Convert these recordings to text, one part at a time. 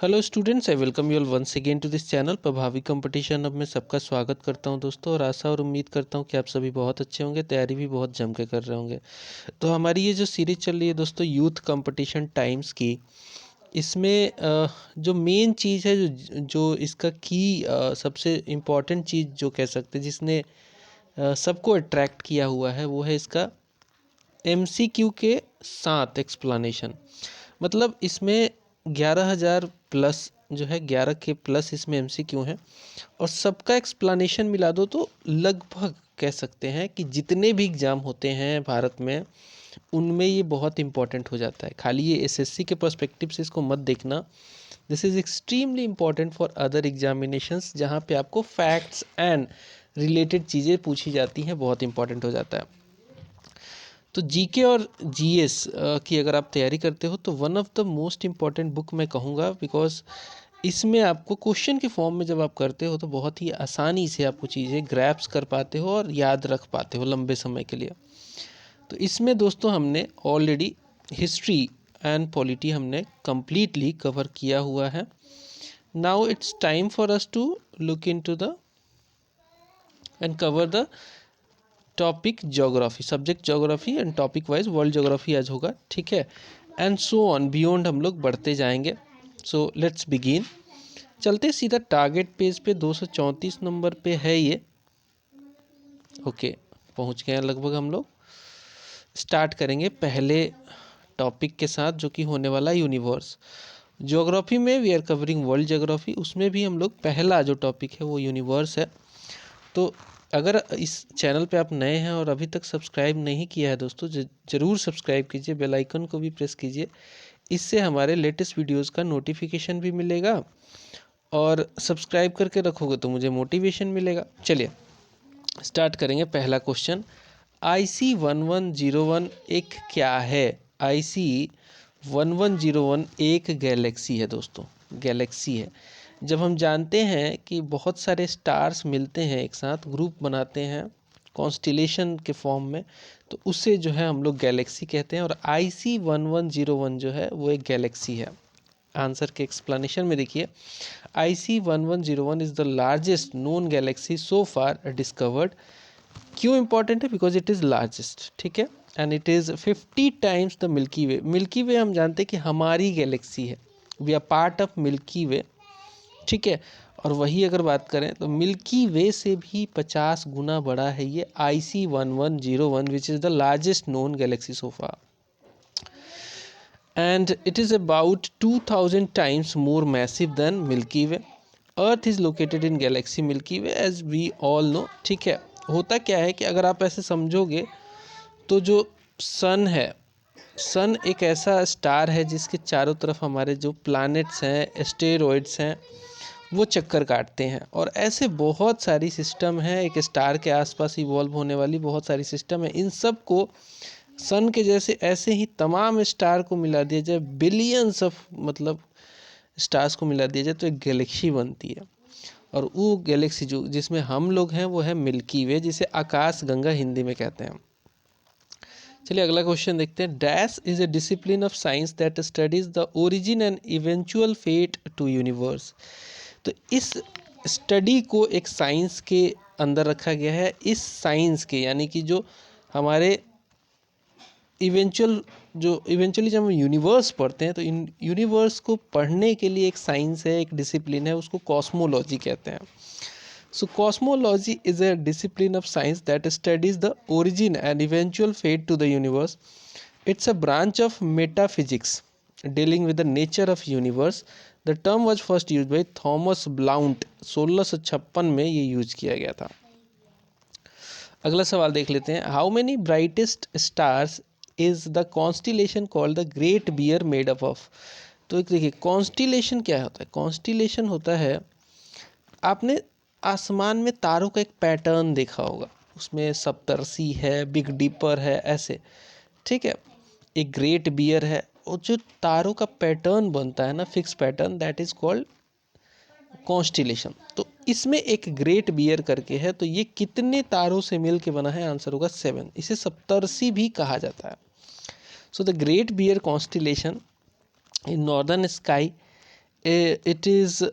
Hello students, I welcome you all once again to this channel Prabhavi competition. अब मैं सबका स्वागत करता हूं दोस्तों, और आशा और उम्मीद करता हूं कि आप सभी बहुत अच्छे होंगे, तैयारी भी बहुत जम के कर रहे होंगे। तो हमारी ये जो सीरीज चल रही है दोस्तों यूथ कंपटीशन टाइम्स की, इसमें जो मेन चीज़ है, जो इसका की सबसे इम्पॉर्टेंट चीज़ जो कह सकते हैं, जिसने सबको अट्रैक्ट किया हुआ है, वो है इसका MCQ के साथ एक्सप्लेनेशन। मतलब इसमें 11,000 प्लस जो है, 11 के प्लस इसमें MCQ हैं, और सबका एक्सप्लेनेशन मिला दो तो लगभग कह सकते हैं कि जितने भी एग्ज़ाम होते हैं भारत में, उनमें ये बहुत इंपॉर्टेंट हो जाता है। खाली ये SSC के पर्सपेक्टिव से इसको मत देखना, this is extremely important for other examinations, जहाँ पे आपको फैक्ट्स एंड रिलेटेड चीज़ें पूछी जाती हैं, बहुत इंपॉर्टेंट हो जाता है। तो जीके और जीएस की अगर आप तैयारी करते हो तो one of the most important book मैं कहूँगा, बिकॉज इसमें आपको क्वेश्चन के फॉर्म में जब आप करते हो तो बहुत ही आसानी से आपको चीज़ें ग्रैप्स कर पाते हो और याद रख पाते हो लंबे समय के लिए। तो इसमें दोस्तों हमने ऑलरेडी हिस्ट्री एंड पॉलिटी हमने कम्प्लीटली कवर किया हुआ है। Now it's time for us to look into the and cover the topic geography, subject geography and topic wise world geography आज होगा, ठीक है, एंड सो ऑन बियॉन्ड हम लोग बढ़ते जाएंगे। So let's begin. चलते सीधा टारगेट पेज पे, 234 नंबर पे है ये। ओके, पहुंच गए हैं लगभग हम लोग। स्टार्ट करेंगे पहले टॉपिक के साथ, जो कि होने वाला यूनिवर्स। ज्योग्राफी में we are covering world geography, उसमें भी हम लोग पहला जो टॉपिक है वो यूनिवर्स है। तो अगर इस चैनल पे आप नए हैं और अभी तक सब्सक्राइब नहीं किया है दोस्तों, ज़रूर सब्सक्राइब कीजिए, बेल आइकन को भी प्रेस कीजिए। इससे हमारे लेटेस्ट वीडियोस का नोटिफिकेशन भी मिलेगा, और सब्सक्राइब करके रखोगे तो मुझे मोटिवेशन मिलेगा। चलिए स्टार्ट करेंगे। पहला क्वेश्चन, IC1101 एक क्या है? IC1101 एक गैलेक्सी है दोस्तों, गैलेक्सी है। जब हम जानते हैं कि बहुत सारे स्टार्स मिलते हैं एक साथ, ग्रुप बनाते हैं कॉन्स्टिलेशन के फॉर्म में, तो उसे जो है हम लोग गैलेक्सी कहते हैं, और IC1101 जो है वो एक गैलेक्सी है। आंसर के एक्सप्लेनेशन में देखिए, IC1101 is the largest known galaxy so far discovered. क्यों इंपॉर्टेंट है? बिकॉज इट इज़ लार्जेस्ट, ठीक है, and it is 50 times the Milky Way. Milky Way हम जानते हैं कि हमारी गैलेक्सी है, we are part of Milky Way, ठीक है। और वही अगर बात करें तो मिल्की वे से भी 50 गुना बड़ा है ये IC1101, which is the largest known galaxy so far, and it is about 2000 times more massive than Milky Way. Earth is located in galaxy Milky Way as we all know, ठीक है। होता क्या है कि अगर आप ऐसे समझोगे तो जो सन है, सन एक ऐसा स्टार है जिसके चारों तरफ हमारे जो प्लैनेट्स हैं, एस्टेरॉइड्स हैं, वो चक्कर काटते हैं। और ऐसे बहुत सारी सिस्टम हैं, एक स्टार के आसपास इवॉल्व होने वाली बहुत सारी सिस्टम है। इन सब को सन के जैसे ऐसे ही तमाम स्टार को मिला दिया जाए, बिलियंस ऑफ मतलब स्टार्स को मिला दिया जाए, तो एक गैलेक्सी बनती है। और वो गैलेक्सी जो जिसमें हम लोग हैं वो है मिल्की वे, जिसे आकाश गंगा हिंदी में कहते हैं। चलिए अगला क्वेश्चन देखते हैं। Dash is a discipline of science that studies the origin and eventual fate to universe. तो इस स्टडी को एक साइंस के अंदर रखा गया है। इस साइंस के यानी कि जो हमारे इवेंचुअली जब हम यूनिवर्स पढ़ते हैं, तो इन यूनिवर्स को पढ़ने के लिए एक साइंस है, एक डिसिप्लिन है, उसको कॉस्मोलॉजी कहते हैं। So cosmology is a discipline of science that studies the origin and eventual fate to the universe. It's a branch of metaphysics dealing with the nature of universe. The term was first use by Thomas Blount, 1656 में ये use किया गया था। अगला सवाल देख लेते हैं। How many brightest stars is the constellation called the great bear made up of. तो एक देखिए, कॉन्स्टिलेशन क्या होता है? कॉन्स्टिलेशन होता है, आपने आसमान में तारों का एक पैटर्न देखा होगा, उसमें सप्तर्षि है, बिग डिपर है, ऐसे, ठीक है। एक ग्रेट बियर है, और जो तारों का पैटर्न बनता है ना, fix pattern, that is called constellation. तो इसमें एक ग्रेट बियर करके है, तो ये कितने तारों से मिल के बना है? आंसर होगा 7। इसे सप्तर्षि भी कहा जाता है। So the great Bear constellation in northern sky it is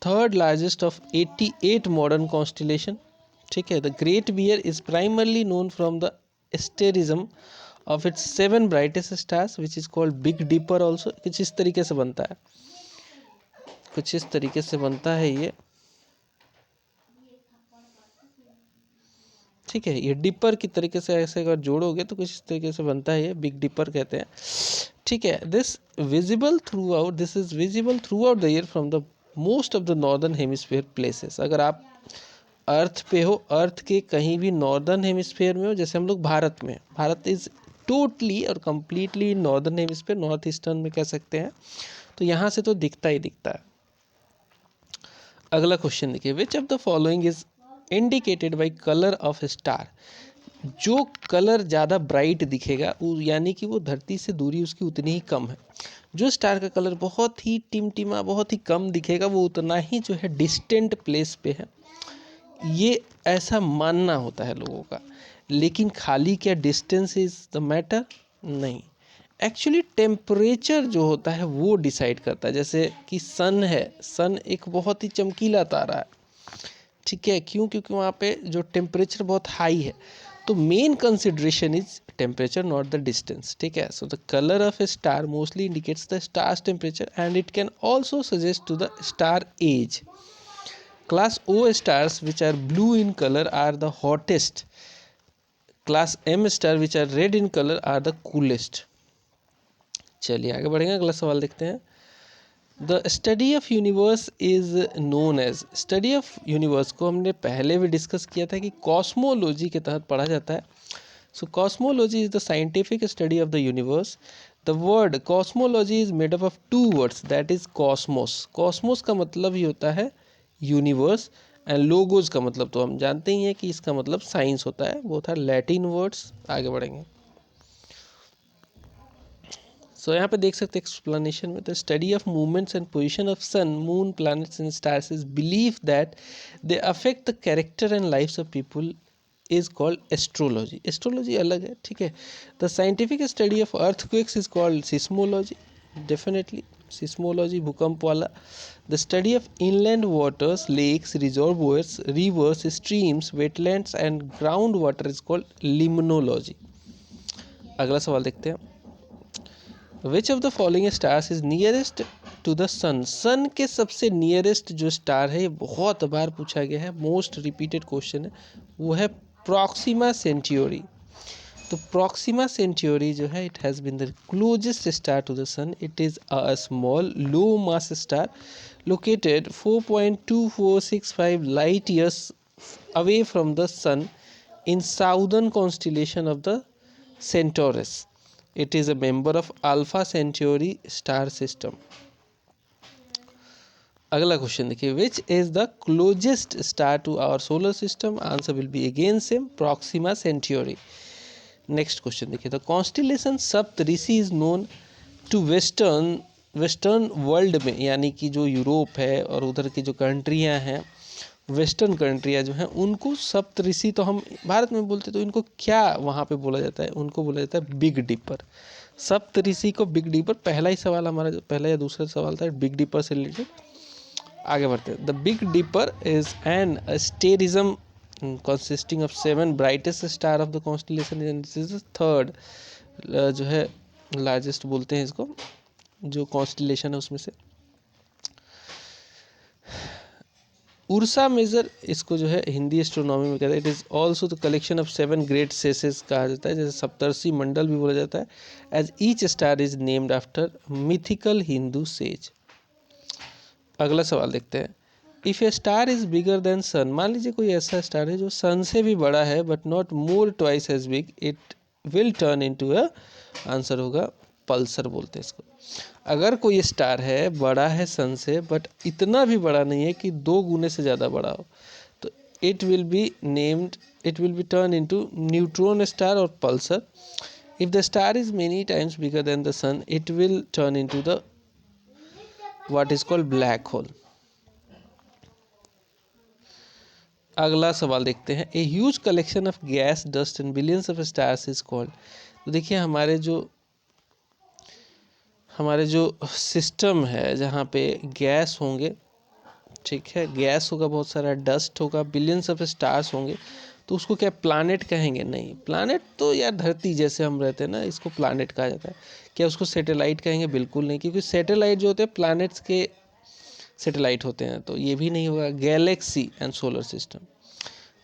third largest of 88 modern constellation. ठीक है, the great Bear is primarily known from the asterism of its 7 brightest stars which is called Big Dipper also. कुछ इस तरीके से बनता है, कुछ इस तरीके से बनता है ये। ठीक है, ये डिपर की तरीके से ऐसे अगर जोड़ोगे तो कुछ इस तरीके से बनता है, ये बिग डिपर कहते हैं। ठीक है, this is visible through out the year from the most of the northern hemisphere places. अगर आप अर्थ पे हो, अर्थ के कहीं भी नॉर्दर्न हेमिस्फीयर में हो, जैसे हम लोग भारत में, भारत इज टोटली और completely northern hemisphere, north eastern में कह सकते हैं, तो यहाँ से तो दिखता ही दिखता है। अगला क्वेश्चन देखिए, which of the following is indicated by colour of star. जो कलर ज़्यादा ब्राइट दिखेगा यानी कि वो धरती से दूरी उसकी उतनी ही कम है। जो स्टार का कलर बहुत ही टिमटिमा, बहुत ही कम दिखेगा, वो उतना ही जो है डिस्टेंट प्लेस पे है। ये ऐसा मानना होता है लोगों का, लेकिन खाली क्या डिस्टेंस इज द मैटर? नहीं, एक्चुअली टेम्परेचर जो होता है वो डिसाइड करता है। जैसे कि सन है, सन एक बहुत ही चमकीला तारा है। ठीक है, क्यों? क्योंकि वहाँ पे जो टेम्परेचर बहुत हाई है, तो main consideration is temperature not the distance. ठीक है, so the colour of a star mostly indicates the star's temperature and it can also suggest to the star age. Class O stars which are blue in color are the hottest. Class M star which are red in color are the coolest. चलिए आगे बढ़ेंगे, अगला सवाल देखते हैं। The study of universe is known as, study of universe को हमने पहले भी डिस्कस किया था कि कॉस्मोलॉजी के तहत पढ़ा जाता है। So cosmology is the scientific study of the universe. The word cosmology is made up of two words, that is cosmos. Cosmos का मतलब ही होता है यूनिवर्स, एंड लोगोज का मतलब तो हम जानते ही हैं कि इसका मतलब साइंस होता है, वो था लैटिन वर्ड्स। आगे बढ़ेंगे, सो यहाँ पे देख सकते हैं एक्सप्लेनेशन में, the study of movements and position of sun, moon, planets and stars is believe that they affect the character and lifes of people is called astrology. Astrology अलग है, ठीक है। The scientific study of earthquakes is called seismology, definitely seismology, भूकंप वाला। The study of inland waters, lakes, reservoirs, rivers, streams, wetlands and ground water is called limnology. अगला सवाल देखते हैं, which of the following stars is nearest to the sun. Sun के सबसे nearest जो star है, ये बहुत बार पूछा गया है, मोस्ट रिपीटेड क्वेश्चन है, वो है प्रॉक्सिमा सेंटियोरी। तो प्रॉक्सिमा सेंटियोरी जो है, it has been the closest star to the sun. It is a small low mass star located 4.2465 light years away from the sun in southern constellation of the Centaurus. It is a member of Alpha Centauri star system. अगला question देखिए, which is the closest star to our solar system. Answer will be again same, Proxima Centauri. Next question देखिए, the constellation Saptarishi is known to western world में, यानी कि जो Europe है और उधर की जो कंट्रियां हैं, वेस्टर्न कंट्रियां जो हैं, उनको सप्तऋषि तो हम भारत में बोलते, तो इनको क्या वहाँ पे बोला जाता है? उनको बोला जाता है बिग डिपर। सप्तऋषि को बिग डिपर, पहला ही सवाल हमारा जो पहला या दूसरा सवाल था बिग डिपर से रिलेटेड। आगे बढ़ते हैं, the big dipper is an asterism consisting of 7 brightest star of the constellation and this is the third जो है लार्जेस्ट बोलते हैं इसको, जो कॉन्स्टिलेशन है उसमें से। उर्सा मेजर इसको जो है हिंदी एस्ट्रोनॉमी में कहते हैं। It is also the collection of 7 great सेसेस कहा जाता है, जैसे सप्तर्षि मंडल भी बोला जाता है, as each star is named after mythical Hindu sage. अगला सवाल देखते हैं, if a star is bigger than sun, मान लीजिए कोई ऐसा स्टार है जो सन से भी बड़ा है but not more twice as big, it will turn into a, answer होगा पल्सर बोलते हैं इसको। अगर कोई स्टार है, बड़ा है सन से बट इतना भी बड़ा नहीं है कि 2 गुने से ज़्यादा बड़ा हो, तो it will be turn into neutron star और pulsar. If the star is many times bigger than the sun, it will turn into the what is called black hole. अगला सवाल देखते हैं, a huge collection of gas, dust and billions of stars is called. तो देखिए हमारे जो हमारे जो सिस्टम है जहाँ पे गैस होंगे, ठीक है, गैस होगा, बहुत सारा डस्ट होगा, बिलियंस ऑफ स्टार्स होंगे, तो उसको क्या प्लानेट कहेंगे? नहीं, प्लानेट तो यार धरती जैसे हम रहते हैं ना, इसको प्लानेट कहा जाता है। क्या उसको सैटेलाइट कहेंगे? बिल्कुल नहीं, क्योंकि सैटेलाइट जो होते हैं प्लानेट्स के सैटेलाइट होते हैं, तो ये भी नहीं होगा। गैलेक्सी एंड सोलर सिस्टम,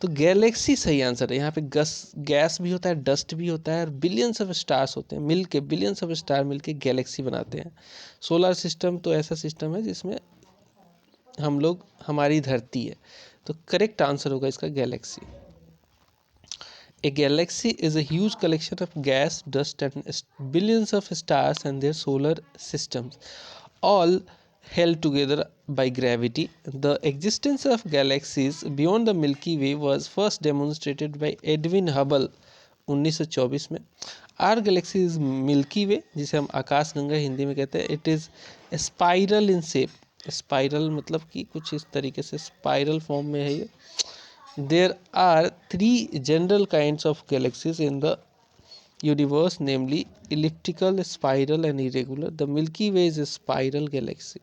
तो गैलेक्सी सही आंसर है। यहाँ पे गैस भी होता है, डस्ट भी होता है, और बिलियंस ऑफ स्टार्स होते हैं, मिलके बिलियंस ऑफ स्टार मिलके गैलेक्सी बनाते हैं। सोलर सिस्टम तो ऐसा सिस्टम है जिसमें हम लोग, हमारी धरती है, तो करेक्ट आंसर होगा इसका Galaxy. A galaxy is a huge collection of gas, dust, and billions of stars and their solar systems, all held together by gravity. The existence of galaxies beyond the Milky Way was first demonstrated by Edwin Hubble 1924 में। Are Galaxy is milky वे, जिसे हम आकाश गंगा हिंदी में कहते हैं। It is spiral in shape, spiral मतलब कि कुछ इस तरीके से स्पाइरल फॉर्म में है ये। There are three general kinds of galaxies in the universe, namely elliptical, spiral, and irregular. The Milky Way is a spiral galaxy.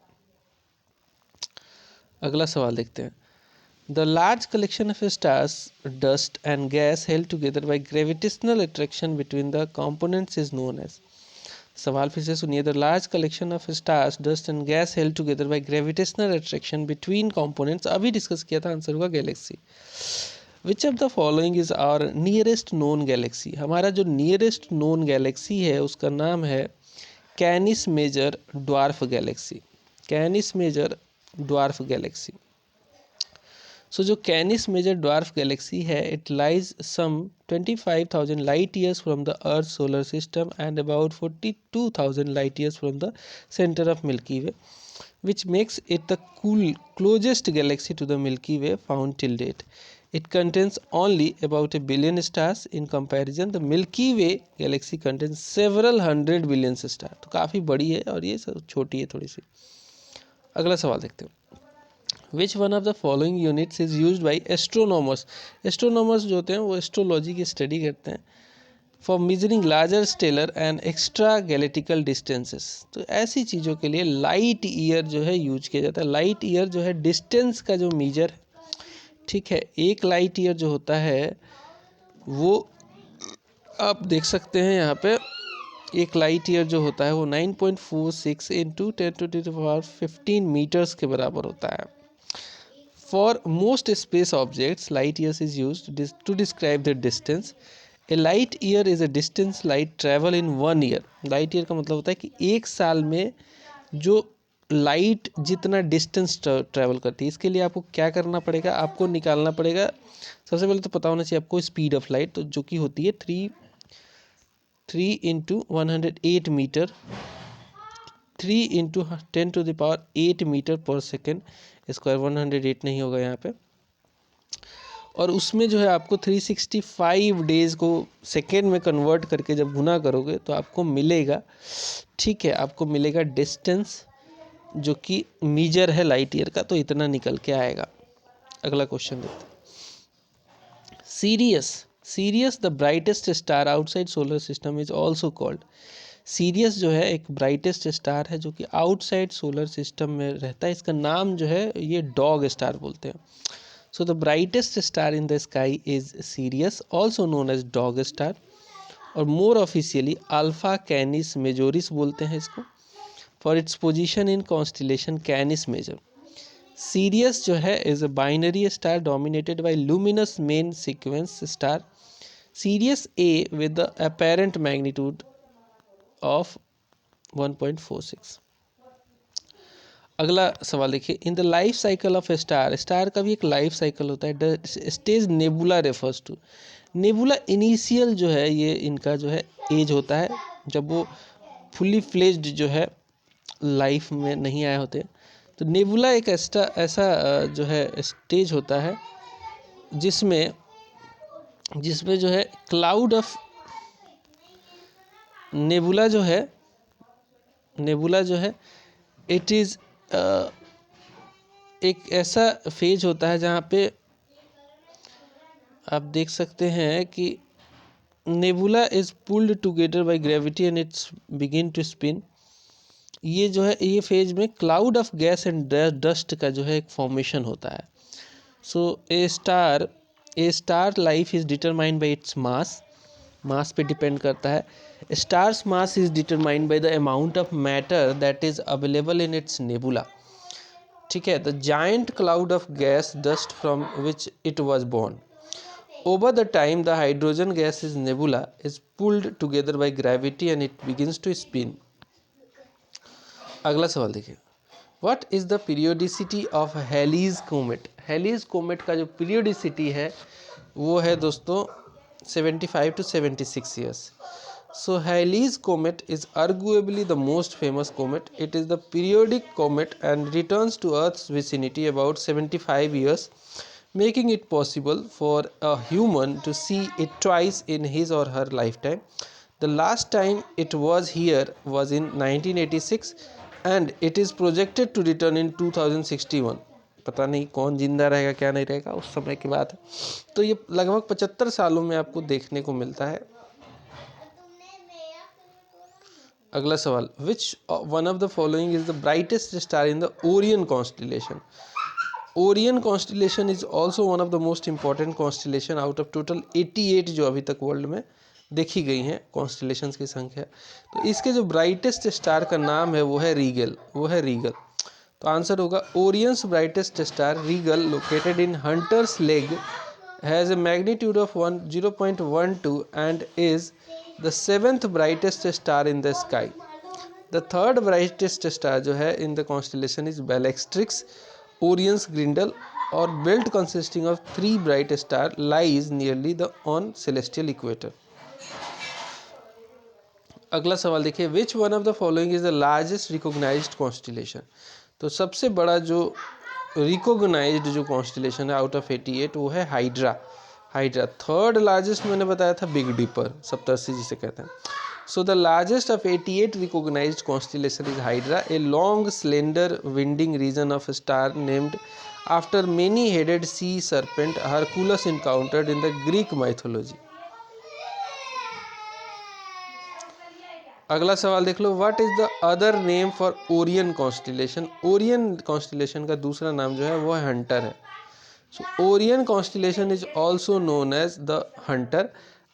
अगला सवाल देखते हैं। The large collection of stars, dust, and gas held together by gravitational attraction between the components is known as। सवाल फिर से सुनिए। The large collection of stars, dust, and gas held together by gravitational attraction between components, अभी discuss किया था, answer होगा galaxy. Which of the following is our nearest known galaxy. हमारा जो नियरेस्ट नोन गैलेक्सी है उसका नाम है Canis Major dwarf galaxy. Canis Major dwarf galaxy. So जो कैनिस मेजर ड्वार्फ गैलेक्सी है, it lies some 25,000 light years from the earth solar system and about 42,000 light years from the centre of Milky Way, which makes it the closest galaxy to the Milky Way found till date. It contains only about 1 billion stars. In comparison, the Milky Way galaxy contains several hundred billion stars. तो काफ़ी बड़ी है और ये छोटी है थोड़ी सी। अगला सवाल देखते हैं। Which one of the following units is used by astronomers? Astronomers जो होते हैं वो एस्ट्रोलॉजी की स्टडी करते हैं। For measuring larger stellar and extra galactical distances, तो ऐसी चीज़ों के लिए लाइट ईयर जो है यूज किया जाता है। लाइट ईयर जो है डिस्टेंस का जो मीजर है, ठीक है। एक लाइट ईयर जो होता है वो आप देख सकते हैं यहाँ पे, एक लाइट ईयर जो होता है वो 9.46 इंटू 10⁻15 मीटर्स के बराबर होता है। For most space objects light years is used to describe the distance. A light year is a distance light travel in 1 year. Light year का मतलब होता है कि एक साल में जो लाइट जितना डिस्टेंस ट्रैवल करती है। इसके लिए आपको क्या करना पड़ेगा, आपको निकालना पड़ेगा। सबसे पहले तो पता होना चाहिए आपको स्पीड ऑफ लाइट, तो जो कि होती है 3 इंटू 108 मीटर, 3 इंटू 10⁸ मीटर पर सेकेंड स्क्वायर। 108 नहीं होगा यहाँ पे। और उसमें जो है आपको 365 डेज़ को सेकेंड में कन्वर्ट करके जब गुना करोगे तो आपको मिलेगा, ठीक है, आपको मिलेगा डिस्टेंस जो कि मीजर है लाइट ईयर का, तो इतना निकल के आएगा। अगला क्वेश्चन देखते हैं। Serious the brightest star outside solar system is also called. Serious जो है एक ब्राइटेस्ट स्टार है जो कि आउटसाइड सोलर सिस्टम में रहता है। इसका नाम जो है ये डॉग स्टार बोलते हैं। So the brightest star in the sky is Sirius, also known as dog star, और more officially Alpha Canis Majoris बोलते हैं इसको, for its position in constellation Canis Major. Sirius जो है is a binary star dominated by luminous main sequence star Sirius A with the apparent magnitude of 1.46। अगला सवाल देखिए। In the life cycle of a star, star का भी एक life cycle होता है। The stage nebula refers to. Nebula initial जो है ये इनका जो है एज होता है जब वो फुली फ्लेज्ड जो है लाइफ में नहीं आए होते। तो नेबुला एक ऐसा जो है स्टेज होता है जिसमें जो है क्लाउड ऑफ नेबुला जो है इट इज़ एक ऐसा फेज होता है जहाँ पे आप देख सकते हैं कि nebula is pulled together by gravity and its begin to spin. ये जो है ये फेज में cloud of gas and dust का जो है एक फॉर्मेशन होता है। So a star life is determined by its mass पे डिपेंड करता है। Stars mass is determined by the amount of matter that is available in its nebula. ठीक है, the giant cloud of gas dust from which it was born. Over the time the hydrogen gas is nebula is pulled together by gravity and it begins to spin. अगला सवाल देखिए, what is the periodicity of Halley's comet. Halley's comet का जो periodicity है वो है दोस्तों 75 to 76 years. So Halley's comet is arguably the most famous comet. It is the periodic comet and returns to Earth's vicinity about 75 years, making it possible for a human to see it twice in his or her lifetime. The last time it was here was in 1986 and it is projected to return in 2061. पता नहीं कौन जिंदा रहेगा क्या नहीं रहेगा, उस समय की बात है। तो ये लगभग 75 सालों में आपको देखने को मिलता है। अगला सवाल, विच one of the following is the brightest star in the Orion constellation. Orion constellation is also one of the most important constellation out of total 88 जो अभी तक वर्ल्ड में देखी गई हैं कॉन्स्टिलेशन की संख्या। तो इसके जो ब्राइटेस्ट स्टार का नाम है वो है रीगल, तो आंसर होगा Orion's brightest star Rigel located in hunter's leg has a magnitude of 0.12 and is the 7th brightest star in the sky. The 3rd brightest star जो है in the constellation is Bellatrix Orion's girdle और belt consisting of 3 bright star lies nearly the on celestial equator. अगला सवाल देखिए, which one of the following is the largest recognized constellation. तो सबसे बड़ा जो रिकॉग्नाइज्ड जो कॉन्स्टिलेशन है आउट ऑफ 88 वो है हाइड्रा। 3rd लार्जेस्ट मैंने बताया था बिग डिपर, सप्तर्षि जिसे कहते हैं। So the largest of 88 recognized constellation is Hydra, a long slender winding region of star named after many headed sea serpent Hercules encountered in the Greek mythology. अगला सवाल देख लो, what is the other name for Orion constellation. Orion constellation का दूसरा नाम जो है वो है हंटर है। So Orion constellation is also known as the hunter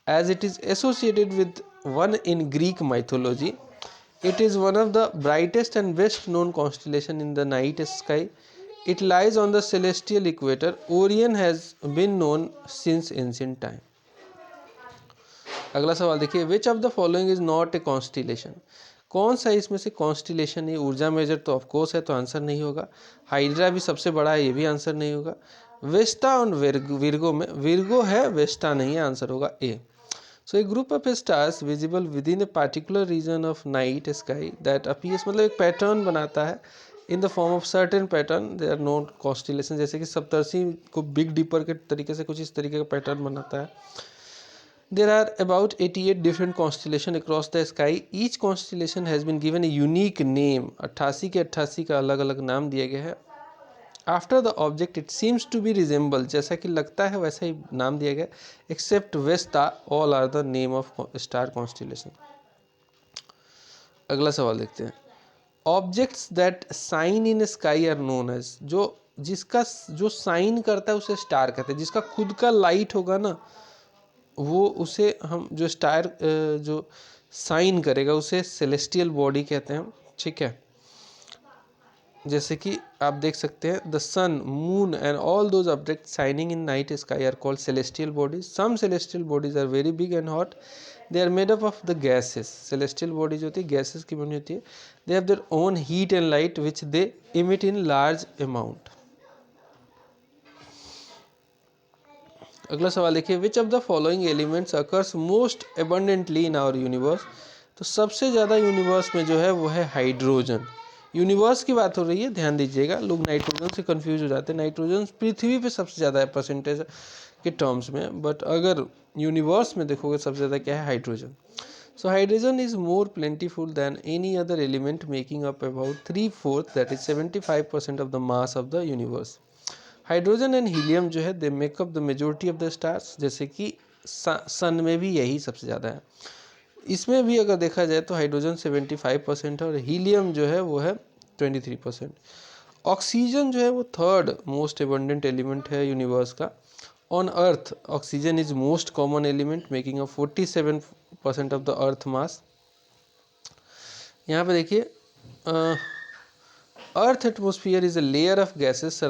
as it is associated with one in Greek mythology. It is one of the brightest and best known constellation in the night sky. It lies on the celestial equator. Orion has been known since ancient time. अगला सवाल देखिए, which of the following is not a constellation. कौन सा इसमें से constellation है। ऊर्जा major तो ऑफकोर्स है, तो आंसर नहीं होगा। हाइड्रा भी सबसे बड़ा है, ये भी आंसर नहीं होगा। वेस्टा और विर्गो में विर्गो है, वेस्टा नहीं है, आंसर होगा A. So a group of stars visible with in a particular region of night sky that appears, मतलब एक पैटर्न बनाता है in the form of certain pattern, they are known constellation. जैसे कि सप्तर्षि को बिग डिपर के तरीके से कुछ इस तरीके का पैटर्न बनाता है। There are about 88 different constellations across the sky. Each constellation has been given a unique name. 88 के 88 का अलग अलग नाम दिया गया है। After the object it seems to be resemble, जैसा कि लगता है वैसा ही नाम दिया गया। Except Vesta, all are the name of star constellation. अगला सवाल देखते हैं, Objects that shine in sky are known as, जो शाइन करता है उसे स्टार कहते हैं। जिसका खुद का लाइट होगा ना वो उसे हम जो स्टार जो साइन करेगा उसे सेलेस्टियल बॉडी कहते हैं। ठीक है, जैसे कि आप देख सकते हैं the sun, moon and all those object shining in night sky are called celestial bodies. Some celestial bodies are very big and hot, they are made up of the gases. Celestial body जो होती है gases की बनी होती है। They have their own heat and light which they emit in large amount. अगला सवाल देखिए, which of the following elements occurs most abundantly in our universe. तो सबसे ज़्यादा यूनिवर्स में जो है वो है हाइड्रोजन। यूनिवर्स की बात हो रही है, ध्यान दीजिएगा, लोग नाइट्रोजन से कंफ्यूज हो जाते हैं। नाइट्रोजन पृथ्वी पे सबसे ज़्यादा है परसेंटेज के टर्म्स में, बट अगर यूनिवर्स में देखोगे सबसे ज़्यादा क्या है, hydrogen. So hydrogen is more plentiful than any other element, making up about 3/4 that is 75% of the mass of the universe. Hydrogen and helium जो है they make up the majority of the stars, जैसे कि सन में भी यही सबसे ज़्यादा है। इसमें भी अगर देखा जाए तो हाइड्रोजन 75% है और हीलियम जो है वो है 23%। ऑक्सीजन जो है वो थर्ड मोस्ट एबंडेंट एलिमेंट है यूनिवर्स का। On earth oxygen is most common element making a 47% of the earth mass. यहाँ पे देखिए earth atmosphere is a layer of gases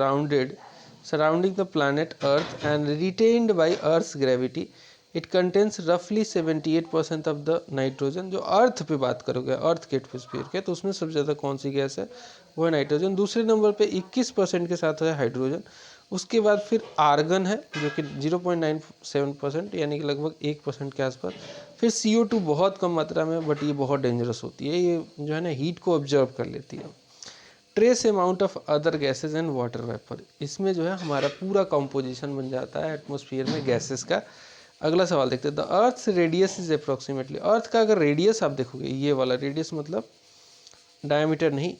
surrounding the planet Earth and retained by Earth's gravity. It contains roughly 78% of the nitrogen। जो अर्थ पे बात करोगे अर्थ के atmosphere के, तो उसमें सबसे ज़्यादा कौन सी गैस है, वो है नाइट्रोजन। दूसरे नंबर पे 21% के साथ है हाइड्रोजन। उसके बाद फिर आर्गन है जो कि 0.97%, यानी कि लगभग 1% के आसपास। फिर CO2 बहुत कम मात्रा में, बट ये बहुत डेंजरस होती है, ये जो है ना हीट को ऑब्जर्व कर लेती है। Trace amount of other gases and water vapour, इसमें जो है हमारा पूरा कंपोजिशन बन जाता है एटमॉस्फेयर में गैसेस का। अगला सवाल देखते हैं, the earth radius is approximately. Earth का अगर रेडियस आप देखोगे, ये वाला रेडियस मतलब डायमीटर नहीं,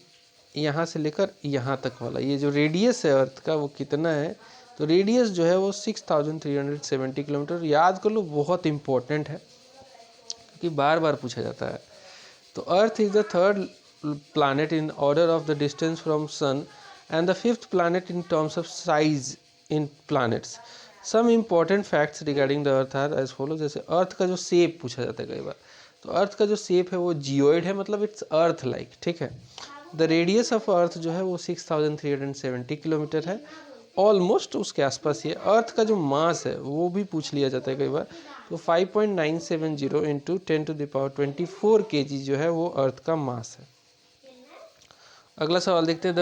यहाँ से लेकर यहाँ तक वाला, ये जो रेडियस है अर्थ का वो कितना है, तो रेडियस जो है वो 6370 किलोमीटर। याद कर लो, बहुत इंपॉर्टेंट है क्योंकि बार बार पूछा जाता है। तो अर्थ is the third planet in order of the distance from sun and the fifth planet in terms of size in planets. Some important facts regarding the earth are as follows। जैसे अर्थ का जो shape पूछा जाता है कई बार, तो अर्थ का जो शेप है वो जियोइड है, मतलब इट्स अर्थ लाइक, ठीक है। द रेडियस ऑफ अर्थ जो है वो 6370 किलोमीटर है, ऑलमोस्ट उसके आसपास ही है। अर्थ का जो मास है वो भी पूछ लिया जाता है कई बार, तो 5.970 इंटू 10⁻24 kg जो है वो अर्थ का मास है। अगला सवाल देखते हैं, the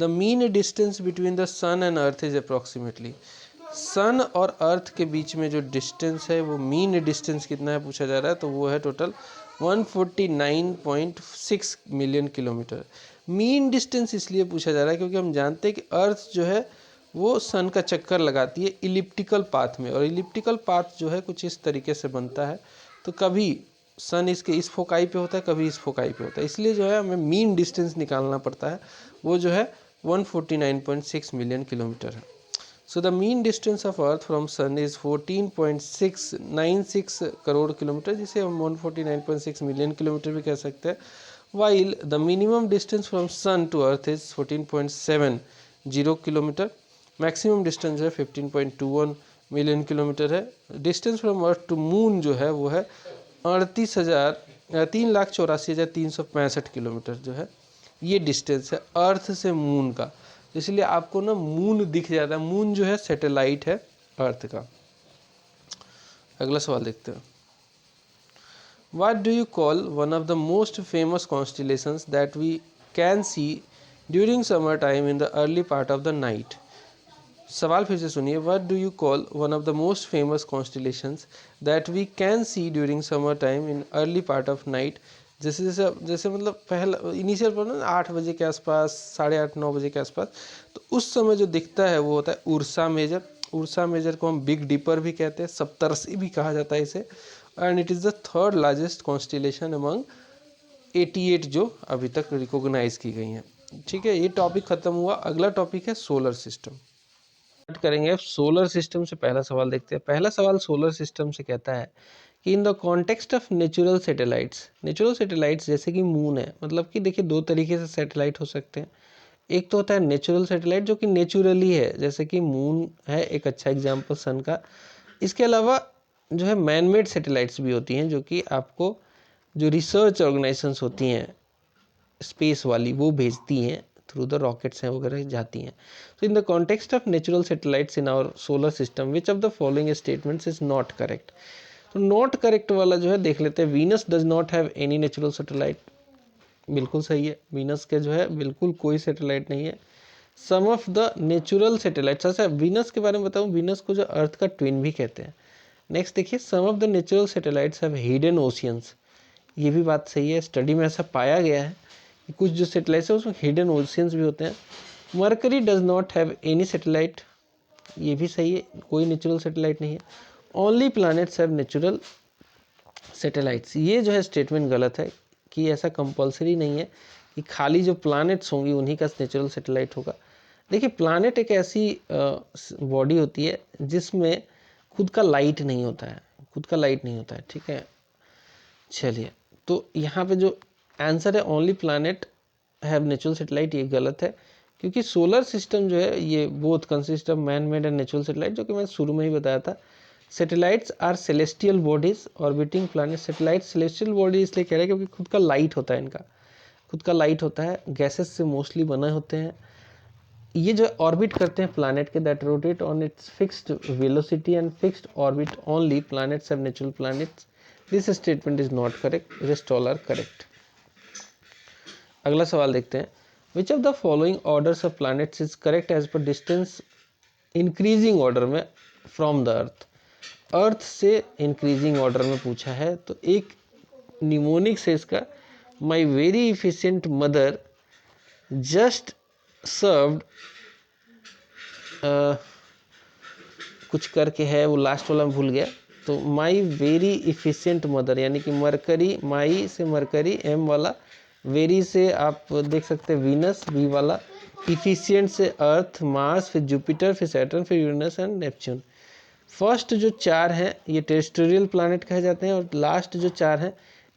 mean distance between the sun and earth is approximately. Sun और अर्थ के बीच में जो डिस्टेंस है वो मीन डिस्टेंस कितना है पूछा जा रहा है, तो वो है total 149.6 million kilometre. Mean distance इसलिए पूछा जा रहा है क्योंकि हम जानते हैं कि अर्थ जो है वो सन का चक्कर लगाती है इलिप्टिकल पाथ में, और इलिप्टिकल पाथ जो है कुछ इस तरीके से बनता है, तो कभी सन इसके इस फोकाई पे होता है, कभी इस फोकाई पे होता है, इसलिए जो है हमें मीन डिस्टेंस निकालना पड़ता है, वो जो है 149.6 मिलियन किलोमीटर है। So the mean distance of earth from sun is 14.696 crore kilometre, जिसे हम 149.6 मिलियन किलोमीटर भी कह सकते हैं। While the minimum distance from sun to earth is 14.70 kilometre. Maximum distance है 15.21 मिलियन किलोमीटर है। Distance from earth to moon जो है वो है 3,84,365 किलोमीटर जो है ये डिस्टेंस है अर्थ से मून का। इसलिए आपको ना मून दिख जाता है, मून जो है सैटेलाइट है अर्थ का। अगला सवाल देखते हैं, what do you call one of the most famous constellations that we can see during summer time in the early part of the night. सवाल फिर से सुनिए, what do you call one of the most famous constellations that we can see during summer time in early part of night. जैसे जैसे जैसे मतलब पहला initial पर ना 8 बजे के आसपास, 8:30-9 बजे के आसपास, तो उस समय जो दिखता है वो होता है उर्सा मेजर। उर्सा मेजर को हम बिग डिपर भी कहते हैं, सप्तर्षि भी कहा जाता है इसे, and it is the third largest constellation among 88 जो अभी तक रिकॉग्नाइज की गई हैं। ठीक है, ये टॉपिक खत्म हुआ। अगला टॉपिक है सोलर सिस्टम। करेंगे सोलर सिस्टम से पहला सवाल देखते हैं। पहला सवाल सोलर सिस्टम से कहता है कि इन the context of natural satellites जैसे कि मून है, मतलब कि देखिए दो तरीके से सैटेलाइट हो सकते हैं। एक तो होता है नेचुरल सैटेलाइट जो कि नेचुरली है, जैसे कि मून है एक अच्छा एग्जाम्पल सन का। इसके अलावा जो है मैन मेड सैटेलाइट्स भी होती हैं, जो कि आपको जो रिसर्च ऑर्गेनाइजेशंस होती हैं स्पेस वाली वो भेजती हैं थ्रू द रॉकेट्स हैं वगैरह जाती हैं। तो in the context of natural satellites in our solar system which of the following statements is not correct. तो नॉट करेक्ट वाला जो है देख लेते हैं, Venus does not have any natural satellite, बिल्कुल सही है, वीनस के जो है बिल्कुल कोई सैटेलाइट नहीं है। सम ऑफ द नेचुरल सैटेलाइट्स, अच्छा वीनस के बारे में बताऊं, वीनस को जो अर्थ का ट्विन भी कहते हैं। नेक्स्ट देखिए, some of the natural satellites have hidden oceans, ये भी बात सही है, स्टडी में ऐसा पाया गया है कि कुछ जो सैटेलाइट्स है उसमें हिडन ओशियंस भी होते हैं। Mercury does not have any satellite, ये भी सही है, कोई नेचुरल सैटेलाइट नहीं है। Only planets have natural satellites, ये जो है स्टेटमेंट गलत है कि ऐसा कंपलसरी नहीं है कि खाली जो प्लैनेट्स होंगी उन्हीं का नेचुरल सैटेलाइट होगा। देखिए प्लैनेट एक ऐसी बॉडी होती है जिसमें खुद का लाइट नहीं होता है, खुद का लाइट नहीं होता है, ठीक है। चलिए, तो यहाँ पे जो आंसर है only planet have natural satellite, ये गलत है, क्योंकि सोलर सिस्टम जो है ये both consist of man made and natural satellite, जो कि मैं शुरू में ही बताया था। Satellites are celestial bodies orbiting planet. Satellite celestial body इसलिए कह रहे हैं क्योंकि खुद का लाइट होता है, इनका खुद का लाइट होता है, गैसेस से मोस्टली बने होते हैं। ये जो ऑर्बिट करते हैं प्लैनेट के, that rotate on its fixed velocity and fixed orbit only. Planets have natural planets. This statement is not correct, rest all are correct. अगला सवाल देखते हैं, which of the following orders of planets is correct as per distance increasing order में from the earth. Earth से increasing order में पूछा है, तो एक निमोनिक से इसका माई very efficient mother just served, कुछ करके है वो लास्ट वाला भूल गया, तो माई वेरी इफिशियंट मदर, यानी कि मरकरी, माई से मरकरी, एम वाला, वेरी से आप देख सकते हैं वीनस, वी वाला, इफिशियंट से अर्थ, मार्स, फिर जुपिटर, फिर सैटर्न, फिर यूरेनस एंड नेपच्यून। फर्स्ट जो 4 हैं ये टेरेस्ट्रियल प्लैनेट कहे जाते हैं, और लास्ट जो 4 हैं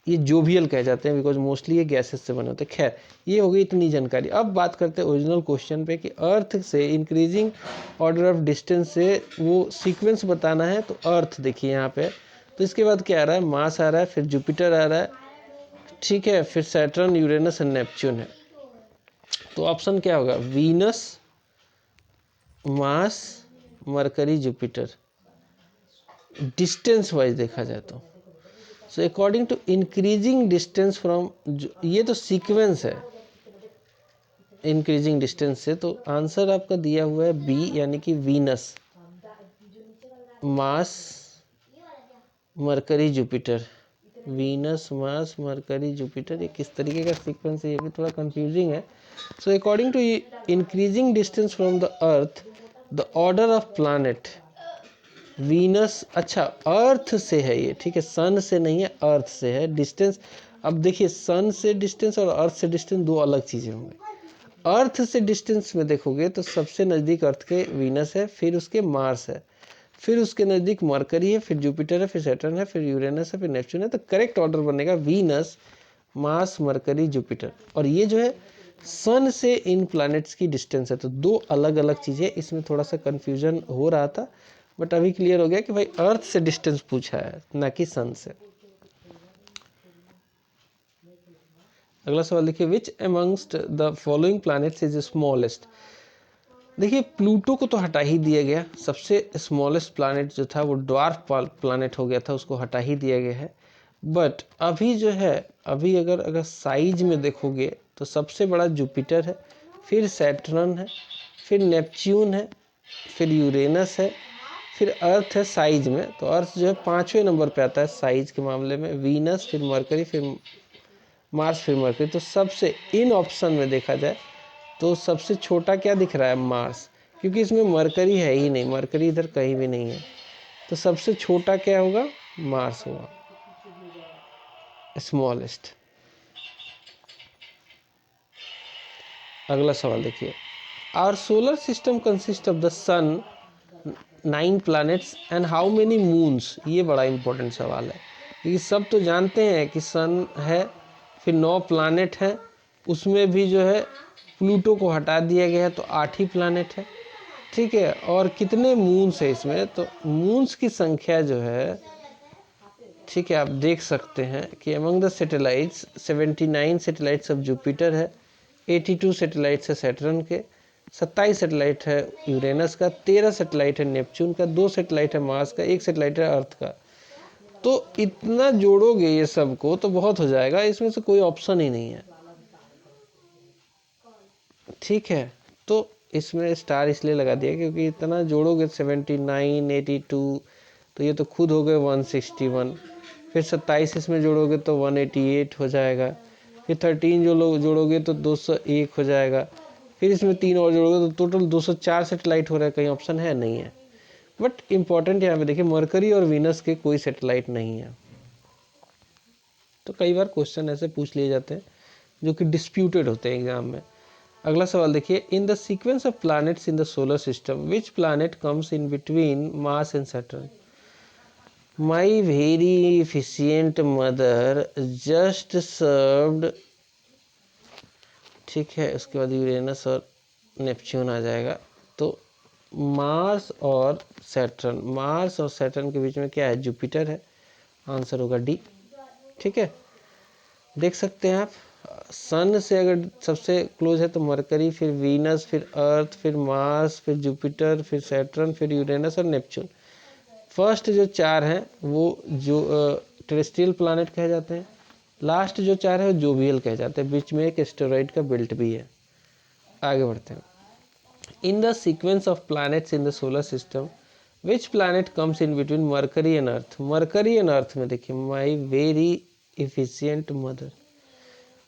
ये जोवियल कहे जाते हैं, बिकॉज मोस्टली ये गैसेस से बने होते हैं। खैर, ये हो गई इतनी जानकारी। अब बात करते हैं ओरिजिनल क्वेश्चन पे कि अर्थ से इंक्रीजिंग ऑर्डर ऑफ डिस्टेंस से वो सीक्वेंस बताना है, तो अर्थ देखिए यहाँ पे, तो इसके बाद क्या आ रहा है, मार्स आ रहा है, फिर जुपिटर आ रहा है, ठीक है, फिर सैटर्न, यूरेनस एंड नेपच्यून है। तो ऑप्शन क्या होगा, Venus, Mars, Mercury, Jupiter, distance wise देखा जाए तो। So according to increasing distance from, ये तो सीक्वेंस है इंक्रीजिंग डिस्टेंस से, तो आंसर आपका दिया हुआ है बी, यानी कि Venus, Mars, Mercury, Jupiter. Venus, Mars, Mercury, Jupiter, ये किस तरीके का सीक्वेंस है, ये भी थोड़ा कंफ्यूजिंग है। So according to increasing distance from the earth, the order of planet, Venus, अच्छा अर्थ से है ये, ठीक है, सन से नहीं है, अर्थ से है। डिस्टेंस, अब देखिए सन से डिस्टेंस और अर्थ से डिस्टेंस दो अलग चीज़ें होंगी। अर्थ से डिस्टेंस में देखोगे तो सबसे नज़दीक अर्थ के वीनस है, फिर उसके मार्स है, फिर उसके नज़दीक मरकरी है, फिर जुपिटर है, फिर सैटर्न है, फिर यूरेनस है, फिर नेपच्यून है। तो करेक्ट ऑर्डर बनेगा वीनस, मार्स, मरकरी, जुपिटर। और ये जो है सन से इन प्लैनेट्स की डिस्टेंस है, तो दो अलग अलग चीज़ें, इसमें थोड़ा सा कन्फ्यूजन हो रहा था, बट अभी क्लियर हो गया कि भाई अर्थ से डिस्टेंस पूछा है, ना कि सन से। अगला सवाल देखिए, which amongst the following planets is smallest. देखिए प्लूटो को तो हटा ही दिया गया, सबसे स्मॉलेस्ट प्लैनेट जो था वो ड्वार्फ प्लैनेट हो गया था, उसको हटा ही दिया गया है। बट अभी जो है, अभी अगर साइज में देखोगे तो सबसे बड़ा जुपिटर है, फिर सैटर्न है, फिर नेपच्यून है, फिर यूरेनस है, फिर अर्थ है साइज में। तो अर्थ जो है 5वें नंबर पे आता है साइज के मामले में, वीनस, फिर मरकरी, फिर मार्स, फिर मरकरी। तो सबसे इन ऑप्शन में देखा जाए तो सबसे छोटा क्या दिख रहा है, मार्स, क्योंकि इसमें मरकरी है ही नहीं, मरकरी इधर कहीं भी नहीं है, तो सबसे छोटा क्या होगा, मार्स होगा, स्मॉलेस्ट। अगला सवाल देखिए, our solar system consist of the sun, 9 planets and how many moons. ये बड़ा इंपॉर्टेंट सवाल है, क्योंकि सब तो जानते हैं कि सन है, फिर 9 प्लैनेट हैं, उसमें भी जो है प्लूटो को हटा दिया गया है, तो 8 ही प्लैनेट है, ठीक है। और कितने मून्स है इसमें, तो मून्स की संख्या जो है, ठीक है, आप देख सकते हैं कि among the satellites 79 satellites of Jupiter है, 82 सैटेलाइट्स है सैटर्न के, 27 सैटेलाइट है यूरेनस का, 13 सैटेलाइट है नेपच्यून का, 2 सैटेलाइट है मार्स का, 1 सैटेलाइट है अर्थ का। तो इतना जोड़ोगे ये सब को तो बहुत हो जाएगा, इसमें से कोई ऑप्शन ही नहीं है, ठीक है। तो इसमें स्टार इसलिए लगा दिया क्योंकि इतना जोड़ोगे 79, 82, तो ये तो खुद हो गए 161, फिर 27 इसमें जोड़ोगे तो 188 हो जाएगा, फिर 13 जो लोग जोड़ोगे तो 201 हो जाएगा, फिर इसमें 3 और जोड़ोगे तो टोटल 204 सैटेलाइट हो रहा है। कहीं ऑप्शन है, नहीं है। बट इंपॉर्टेंट यहाँ पे देखिए, मरकरी और वीनस के कोई सैटेलाइट नहीं है। तो कई बार क्वेश्चन ऐसे पूछ लिए जाते हैं जो कि डिस्प्यूटेड होते हैं एग्जाम में। अगला सवाल देखिए, in the sequence of planets in the solar system which planet comes in between Mars and Saturn. My very efficient mother just served, ठीक है, उसके बाद यूरेनस और नेपच्यून आ जाएगा। तो मार्स और सैटर्न, मार्स और सैटर्न के बीच में क्या है, जुपिटर है, आंसर होगा डी। ठीक है, देख सकते हैं आप, सन से अगर सबसे क्लोज है तो मरकरी, फिर वीनस, फिर अर्थ, फिर मार्स, फिर जुपिटर, फिर सैटर्न, फिर यूरेनस और नेपच्यून। फर्स्ट जो चार हैं वो जो टेरेस्ट्रियल प्लैनेट कहे जाते हैं, लास्ट जो चार है वो जोवियल कहे जाते हैं, बीच में एक एस्टेरॉइड का बेल्ट भी है। आगे बढ़ते हैं। In the sequence of planets in the solar system which planet comes in between mercury and earth. Mercury and earth में देखिए, माई very efficient mother,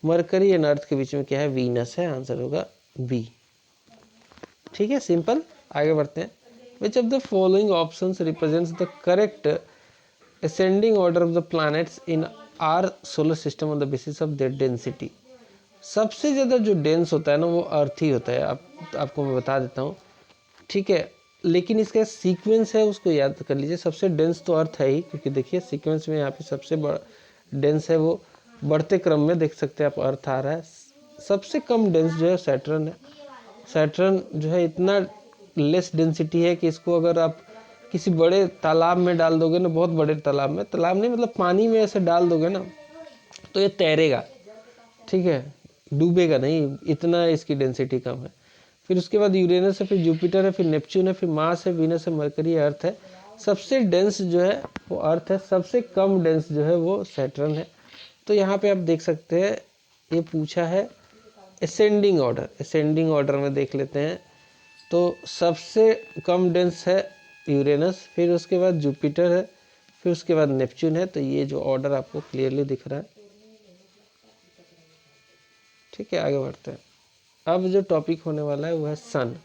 mercury and earth के बीच में क्या है, वीनस है, आंसर होगा बी। ठीक है, सिंपल। आगे बढ़ते हैं। Which of the following options represents the correct ascending order of the planets in our solar system on the basis of their density। सबसे ज़्यादा जो डेंस होता है ना वो अर्थ ही होता है, आपको मैं बता देता हूँ। ठीक है, लेकिन इसका सीक्वेंस है उसको याद कर लीजिए। सबसे डेंस तो अर्थ है ही, क्योंकि देखिए सीक्वेंस में यहाँ पे सबसे बड़ा डेंस है वो बढ़ते क्रम में देख सकते हैं आप, अर्थ आ रहा है। सबसे कम डेंस जो है सैटर्न है। सैटर्न जो है इतना लेस डेंसिटी है कि इसको अगर आप किसी बड़े तालाब में डाल दोगे ना, बहुत बड़े तालाब में, तालाब नहीं मतलब पानी में ऐसे डाल दोगे ना तो ये तैरेगा, ठीक है, डूबेगा नहीं, इतना इसकी डेंसिटी कम है। फिर उसके बाद यूरेनस है, फिर जुपिटर है, फिर नेपच्यून है, फिर मार्स है, वीनस है, मरकरी, अर्थ है। सबसे डेंस जो है वो अर्थ है, सबसे कम डेंस जो है वो सैटर्न है। तो यहाँ पे आप देख सकते हैं ये पूछा है असेंडिंग ऑर्डर, असेंडिंग ऑर्डर में देख लेते हैं। तो सबसे कम डेंस है यूरेनस, फिर उसके बाद जुपिटर है, फिर उसके बाद नेपच्यून है। तो ये जो ऑर्डर आपको क्लियरली दिख रहा है। ठीक है, आगे बढ़ते हैं। अब जो टॉपिक होने वाला है वो है सन।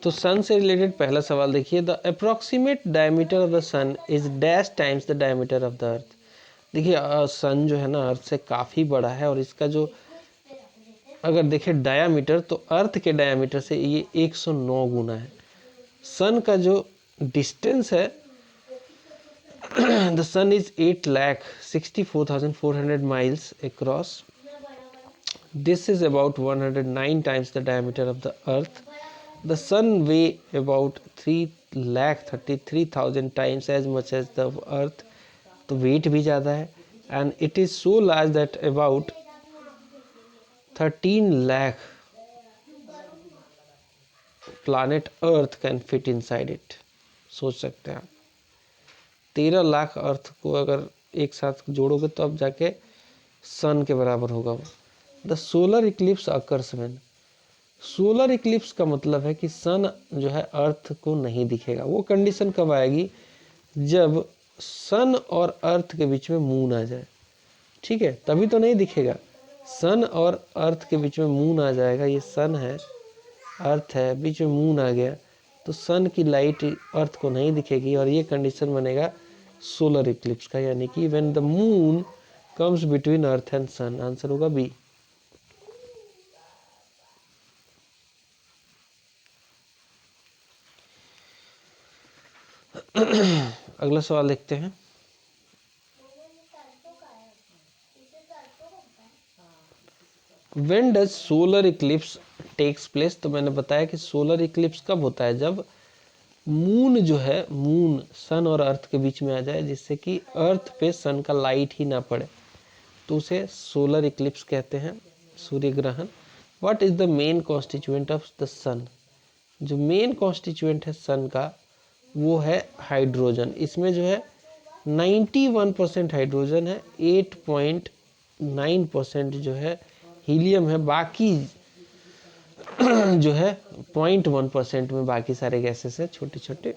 तो सन से रिलेटेड पहला सवाल देखिए, the approximate diameter of the sun is dash times the diameter of the earth. देखिए सन जो है ना अर्थ से काफ़ी बड़ा है, और इसका जो अगर देखें डायामीटर तो अर्थ के डायामीटर से ये 109 गुना है। सन का जो डिस्टेंस है the sun is 8,64,400 miles across. This is about 109 times the diameter of the earth. The sun weighs about 3,33,000 times as much as the earth. तो वेट भी ज़्यादा है, and it is so large that about 13 lakh planet earth can fit inside it। सोच सकते हैं आप, 13 लाख अर्थ को अगर एक साथ जोड़ोगे तो अब जाके सन के बराबर होगा वो। The solar Eclipse occurs when, solar Eclipse का मतलब है कि सन जो है अर्थ को नहीं दिखेगा। वो कंडीशन कब आएगी, जब सन और अर्थ के बीच में मून आ जाए। ठीक है, तभी तो नहीं दिखेगा। सन और अर्थ के बीच में मून आ जाएगा, ये सन है, अर्थ है, बीच में मून आ गया तो सन की लाइट अर्थ को नहीं दिखेगी, और ये कंडीशन बनेगा सोलर इक्लिप्स का, यानी कि when the moon comes between earth and sun. Answer होगा बी। अगला सवाल देखते हैं। When does solar eclipse takes place. तो मैंने बताया कि सोलर इक्लिप्स कब होता है, जब मून जो है, मून सन और अर्थ के बीच में आ जाए, जिससे कि अर्थ पे सन का लाइट ही ना पड़े, तो उसे सोलर इक्लिप्स कहते हैं, सूर्य ग्रहण। What is the main constituent of the sun. जो मेन कॉन्स्टिट्यूएंट है सन का वो है हाइड्रोजन। इसमें जो है 91% हाइड्रोजन है, 8.9% जो है हीलियम है, बाकी जो है 0.1% में बाकी सारे गैसेस है छोटे छोटे।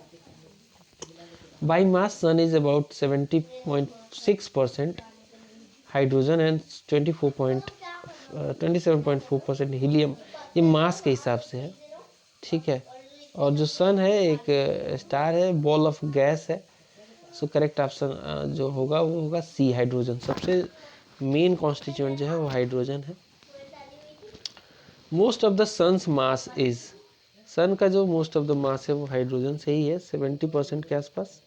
By mass sun is about 70.6% hydrogen and 27.4% helium. ये मास के हिसाब से है, ठीक है। और जो सन है एक स्टार है, बॉल ऑफ गैस है। सो करेक्ट ऑप्शन जो होगा वो होगा सी, हाइड्रोजन। सबसे मेन कॉन्स्टिट्यूएंट जो है वो हाइड्रोजन है। Most of the sun's mass is, sun का जो मोस्ट ऑफ द मास है वो हाइड्रोजन से ही है, 70% के आसपास।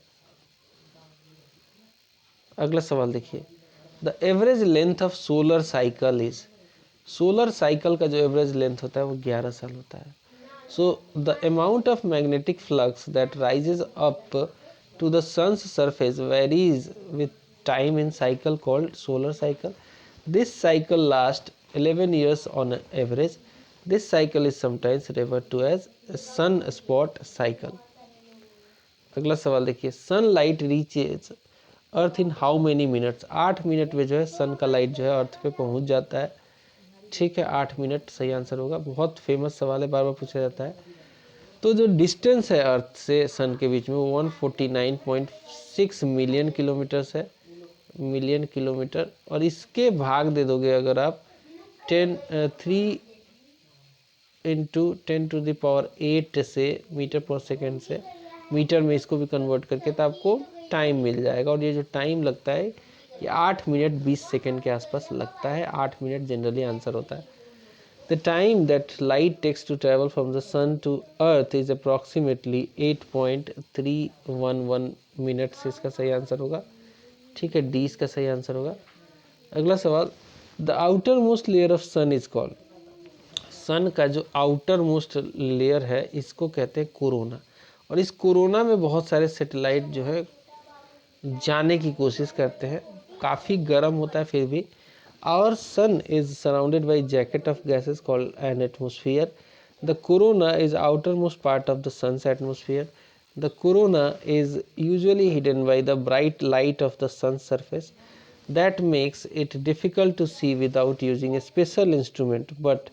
अगला सवाल देखिए, the average length of solar cycle is, solar cycle का जो एवरेज लेंथ होता है वो 11 साल होता है। So the amount of magnetic flux that rises up to the sun's surface varies with time in cycle called solar cycle. This cycle last 11 years on average. This cycle is sometimes referred to as sun spot cycle. अगला सवाल देखिए, sunlight reaches earth in how many minutes, 8 minute में जो है सन का light जो है अर्थ पे पहुंच जाता है। ठीक है, 8 मिनट सही आंसर होगा। बहुत फेमस सवाल है, बार बार पूछा जाता है। तो जो डिस्टेंस है अर्थ से सन के बीच में वो 149.6 मिलियन किलोमीटर्स है, मिलियन किलोमीटर। और इसके भाग दे दोगे अगर आप 3 × 10⁸ से मीटर पर सेकेंड से मीटर में इसको भी कन्वर्ट करके, तो आपको टाइम मिल जाएगा। और ये जो टाइम लगता है ये 8 मिनट 20 सेकेंड के आसपास लगता है। 8 मिनट जनरली आंसर होता है। The time that light takes to travel from the sun to earth is approximately 8.311 minutes, इसका सही आंसर होगा। ठीक है, डी इसका सही आंसर होगा। अगला सवाल, the outer most layer of sun is called, sun का जो आउटर मोस्ट लेयर है इसको कहते हैं कोरोना। और इस कोरोना में बहुत सारे सैटेलाइट जो है जाने की कोशिश करते हैं, काफ़ी गर्म होता है फिर भी। Our sun is surrounded by jacket of gases called an atmosphere. The corona is outermost part of the sun's atmosphere. The corona is usually hidden by the bright light of the sun surface that makes it difficult to see without using a special instrument, but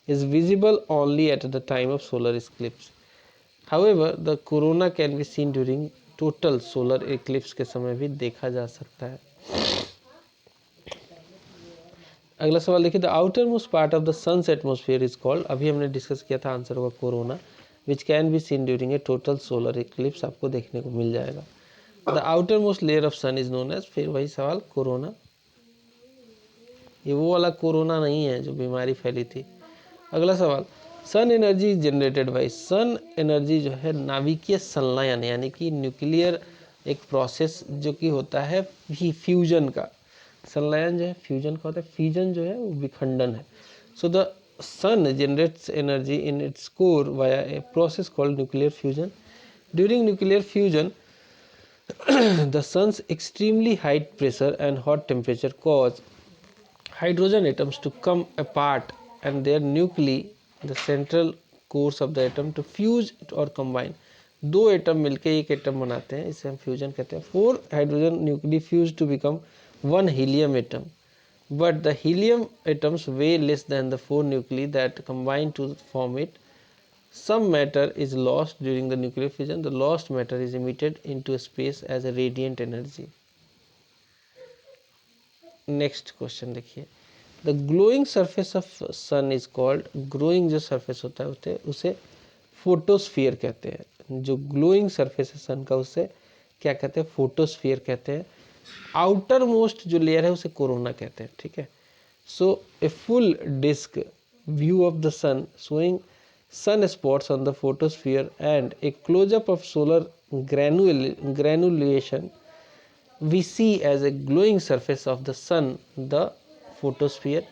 is visible only at the time of solar eclipse. However, the corona can be seen during total solar eclipse के समय भी देखा जा सकता है। अगला सवाल देखिए, the outer most part of the sun's atmosphere is called, अभी हमने डिस्कस किया था, आंसर होगा corona, which can be seen during a total solar eclipse, आपको देखने को मिल जाएगा। The outer most layer of sun is known as, फिर वही सवाल कोरोना, ये वो वाला कोरोना नहीं है जो बीमारी फैली थी। अगला सवाल, sun energy generated by, sun energy जो है नाभिकीय संलयन यानी कि न्यूक्लियर एक प्रोसेस जो कि होता है फ्यूजन का, संलयन जो है फ्यूजन का होता है, फ्यूजन जो है वो विखंडन है। So the sun generates energy in its core via a process called nuclear fusion. During nuclear fusion the sun's extremely high pressure and hot temperature cause hydrogen atoms to come apart and their nuclei, the central cores of the atom, to fuse or combine. दो atom मिलके एक atom बनाते हैं, इसे हम fusion कहते हैं। 4 hydrogen nuclei fuse to become 1 helium atom, but the helium atoms weigh less than the 4 nuclei that combine to form it. Some matter is lost during the nuclear fission. The lost matter is emitted into space as a radiant energy. Next question देखिए, the glowing surface of sun is called, glowing जो surface होता है उसे photosphere कहते हैं। जो glowing surface है सन का उसे क्या कहते हैं, फोटोस्फीयर कहते हैं। आउटर मोस्ट जो लेयर है उसे कोरोना कहते हैं। ठीक है, so a full disk view of the sun showing sun spots on the photosphere and a close-up of solar granulation we see as a glowing surface of the sun, the photosphere.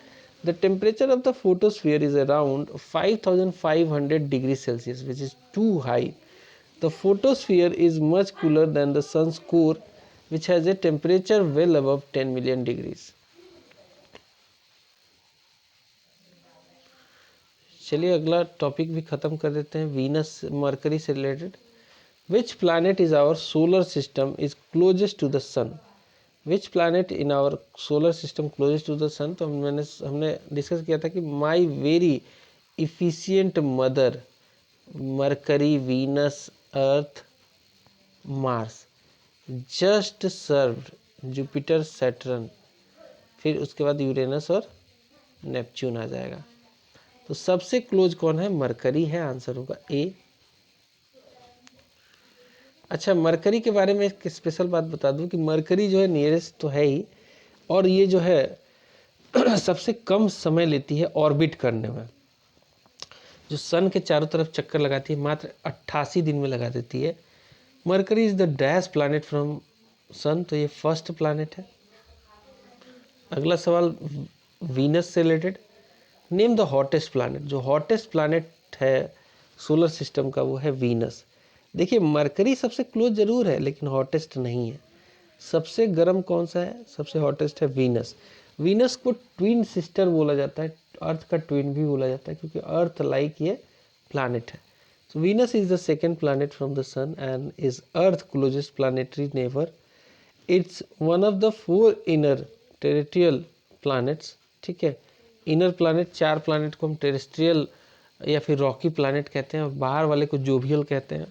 The temperature of the photosphere is around 5500 degrees Celsius, which is too high. The photosphere is much cooler than the sun's core, which has a temperature well above 10 million degrees. चलिए अगला topic भी खत्म कर देते हैं, Venus Mercury से related. Which planet is our solar system is closest to the sun, which planet in our solar system closest to the sun. तो हमने डिस्कस किया था कि my very efficient mother, Mercury, Venus, earth, Mars, just served Jupiter, Saturn, फिर उसके बाद Uranus और Neptune आ जाएगा। तो सबसे क्लोज कौन है, मरकरी है, आंसर होगा ए। अच्छा, मरकरी के बारे में एक स्पेशल बात बता दूं कि मरकरी जो है नियरेस्ट तो है ही, और ये जो है सबसे कम समय लेती है ऑर्बिट करने में। जो सन के चारों तरफ चक्कर लगाती है मात्र 88 दिन में लगा देती है। Mercury is the dash planet from sun, तो ये फर्स्ट प्लैनेट है। अगला सवाल वीनस से related, name the hottest planet. जो हॉटेस्ट प्लैनेट है सोलर सिस्टम का वो है वीनस। देखिए मरकरी सबसे क्लोज जरूर है लेकिन हॉटेस्ट नहीं है। सबसे गर्म कौन सा है, सबसे हॉटेस्ट है वीनस। वीनस को ट्विन सिस्टर बोला जाता है, अर्थ का ट्विन भी बोला जाता है क्योंकि अर्थ लाइक ये प्लैनेट है। So Venus is the second planet from the Sun and is Earth's closest planetary neighbor. It's one of the 4 inner terrestrial planets. ठीक है, इनर प्लानट 4 प्लानट को हम टेरेस्ट्रियल या फिर रॉकी प्लानट कहते हैं और बाहर वाले को जोवियल कहते हैं।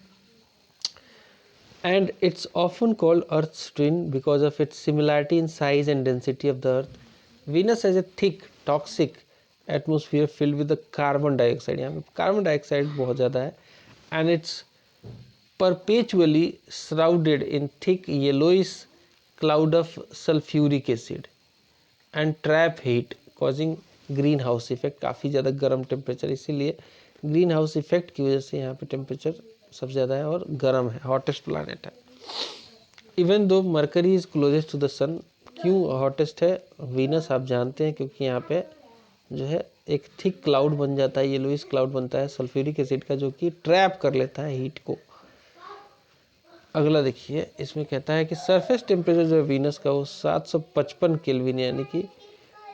And it's often called Earth's twin because of its similarity in size and density of the Earth. Venus has a thick, toxic atmosphere filled with the carbon dioxide. यहाँ पे कार्बन डाइऑक्साइड बहुत ज़्यादा है। And it's perpetually shrouded in thick yellowish cloud of sulfuric acid and trap heat causing green house effect. काफ़ी ज़्यादा गर्म temperature, इसीलिए green house effect की वजह से यहाँ पे टेम्परेचर सबसे ज़्यादा है और गर्म है, हॉटेस्ट प्लैनेट है। Even though Mercury is closest to the sun, क्यों हॉटेस्ट है वीनस आप जानते हैं क्योंकि यहाँ पे जो है एक थिक क्लाउड बन जाता है, येलोइश क्लाउड बनता है सल्फ्यूरिक एसिड का जो कि ट्रैप कर लेता है हीट को। अगला देखिए, इसमें कहता है कि सरफेस टेम्परेचर जो है वीनस का वो 755 केल्विन यानी कि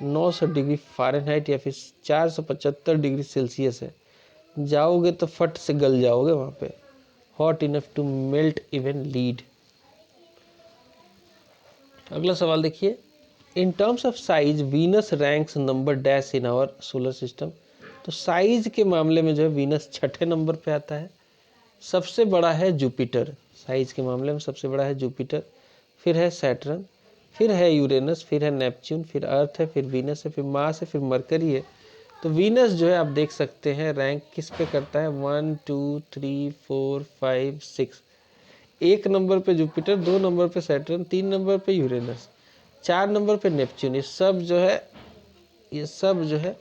900 डिग्री फ़ारेनहाइट या फिर 475 डिग्री सेल्सियस है। जाओगे तो फट से गल जाओगे वहाँ पे, hot enough to melt even lead. अगला सवाल देखिए, in terms of size Venus ranks number dash in our solar system. तो साइज के मामले में जो है वीनस 6ठे नंबर पे आता है। सबसे बड़ा है जुपिटर, साइज के मामले में सबसे बड़ा है जुपिटर, फिर है सैटर्न, फिर है यूरेनस, फिर है नेपच्यून, फिर अर्थ है, फिर वीनस है, फिर मार्स है, फिर मरकरी है। तो वीनस जो है आप देख सकते हैं रैंक किस पे करता है, 1 2 3 4 5 6। 1 नंबर पे जुपिटर, 2 नंबर पे सैटर्न, 3 नंबर पे यूरेनस, 4 नंबर पे नेपच्यून। ये सब जो है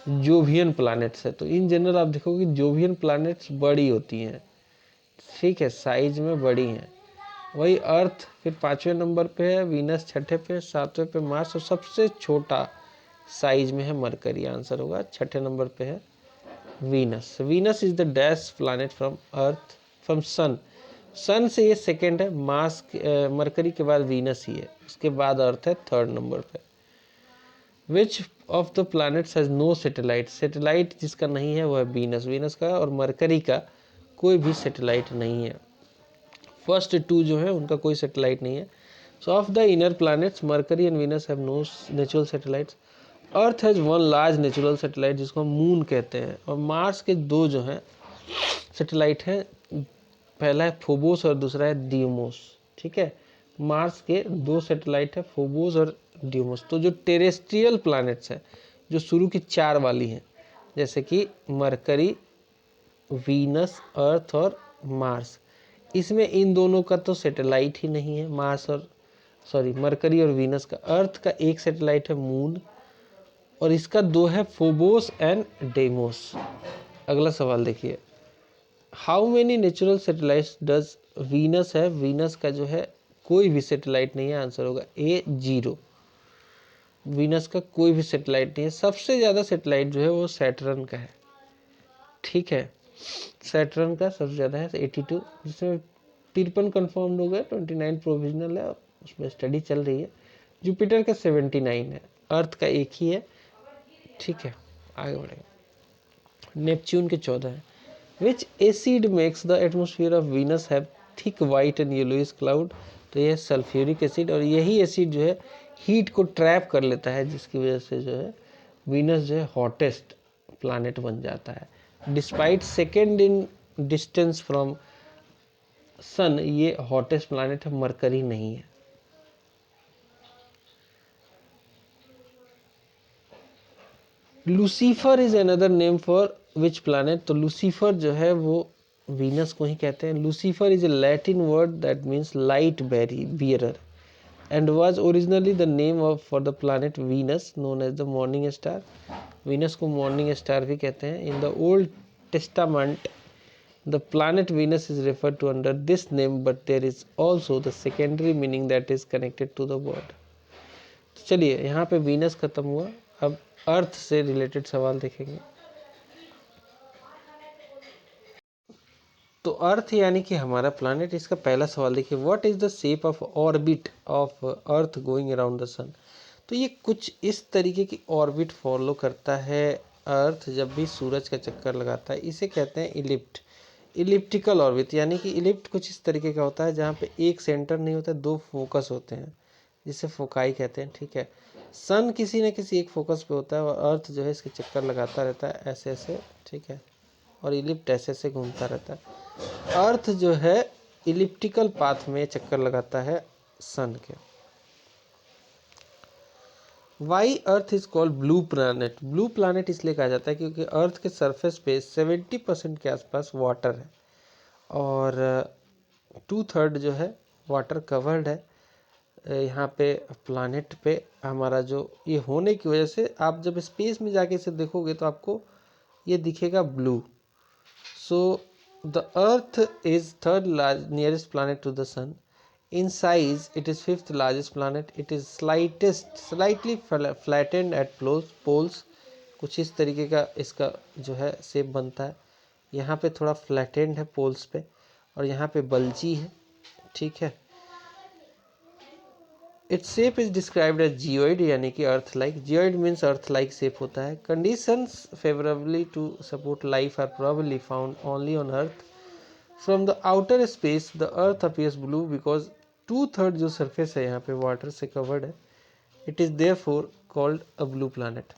जोवियन प्लैनेट्स है। तो इन जनरल आप देखोगे जोवियन प्लैनेट्स बड़ी होती हैं, ठीक है, साइज में बड़ी हैं। वही अर्थ फिर 5वें नंबर पे है, वीनस 6ठे पे, 7वें पे मार्स और सबसे छोटा साइज में है मरकरी। आंसर होगा 6ठे नंबर पे है Venus. Venus is the dash planet from earth from sun. Sun से ये सेकेंड है, मार्स मरकरी के बाद वीनस ही है, उसके बाद अर्थ है 3rd नंबर पे। Which of the planets has no satellite. Satellite जिसका नहीं है वो है वीनस। वीनस का और मरकरी का कोई भी सैटेलाइट नहीं है। फर्स्ट 2 जो है उनका कोई सैटेलाइट नहीं है। So of the inner planets Mercury and Venus have no natural satellites. Earth has 1 large natural satellite जिसको हम मून कहते हैं, और मार्स के 2 जो हैं सैटेलाइट हैं, पहला है फोबोस और दूसरा है डियोमोस। ठीक है, मार्स के 2 सैटेलाइट है, फोबोस और डियोमोस। तो जो टेरेस्ट्रियल प्लैनेट्स हैं जो शुरू की 4 वाली हैं जैसे कि मरकरी, वीनस, अर्थ और मार्स, इसमें इन दोनों का तो सैटेलाइट ही नहीं है, मरकरी और वीनस का। अर्थ का 1 सैटेलाइट है मून और इसका 2 है फोबोस एंड डेमोस। अगला सवाल देखिए, how many natural satellites does Venus है। वीनस का जो है कोई भी सैटेलाइट नहीं है, आंसर होगा ए 0। वीनस का कोई भी सैटेलाइट नहीं है। सबसे ज़्यादा सैटेलाइट जो है वो सैटर्न का है, ठीक है, सैटर्न का सबसे ज़्यादा है 82, जिसमें 53 कन्फर्म्ड हो गया, 29 प्रोविजनल है, उसमें स्टडी चल रही है। जुपिटर का 79 है, अर्थ का 1 ही है, ठीक है, आगे बढ़ेंगे। नेपच्यून के 14 है। विच acid makes the atmosphere of Venus have thick white and yellowish cloud. तो यह सल्फ्यूरिक एसिड, और यही एसिड जो है हीट को ट्रैप कर लेता है जिसकी वजह से जो है वीनस जो है हॉटेस्ट प्लैनेट बन जाता है। Despite second in distance from sun, ये हॉटेस्ट प्लैनेट है, मरकरी नहीं है। Lucifer is another name for which planet. तो लूसीफर जो है वो वीनस को ही कहते हैं। Lucifer is a Latin word that means light bearer and was originally the name of for the planet Venus known as the morning star. Venus को morning star भी कहते हैं. In the Old Testament. The planet Venus is referred to under this name, but there is also the secondary meaning that is connected to the word. तो चलिए यहाँ पे Venus खत्म हुआ, अब अर्थ से रिलेटेड सवाल देखेंगे। तो अर्थ यानी कि हमारा प्लानेट, इसका पहला सवाल देखिए, what is the shape of orbit of earth going around the sun. तो ये कुछ इस तरीके की ऑर्बिट फॉलो करता है अर्थ जब भी सूरज का चक्कर लगाता है। इसे कहते हैं इलिप्टिकल ऑर्बिट, यानी कि इलिप्ट कुछ इस तरीके का होता है जहाँ पे एक सेंटर नहीं होता, दो फोकस होते हैं जिसे फोकाई कहते हैं। ठीक है, सन किसी न किसी एक फोकस पे होता है और अर्थ जो है इसके चक्कर लगाता रहता है ऐसे ऐसे। ठीक है, और इलिप्ट ऐसे ऐसे घूमता रहता है। अर्थ जो है इलिप्टिकल पाथ में चक्कर लगाता है सन के। Why earth is called blue planet. Blue planet इसलिए कहा जाता है क्योंकि अर्थ के सरफेस पे 70% के आसपास वाटर है और 2/3 जो है वाटर कवर्ड है। यहाँ पे प्लैनेट पे हमारा जो ये होने की वजह से आप जब स्पेस में जाके इसे देखोगे तो आपको ये दिखेगा blue. So the Earth is third nearest planet to the Sun. In size, it is fifth largest planet. It is slightly flattened at poles. कुछ इस तरीके का इसका जो है शेप बनता है। यहाँ पे थोड़ा फ्लैटेंड है पोल्स पे और यहाँ पे बल्जी है। ठीक है, its shape is described as geoid, यानी कि earth like. Geoid means earth like shape होता है। Conditions favourably to support life are probably found only on earth. From the outer space the earth appears blue because 2/3 जो surface है यहाँ पे water से covered है। It is therefore called a blue planet.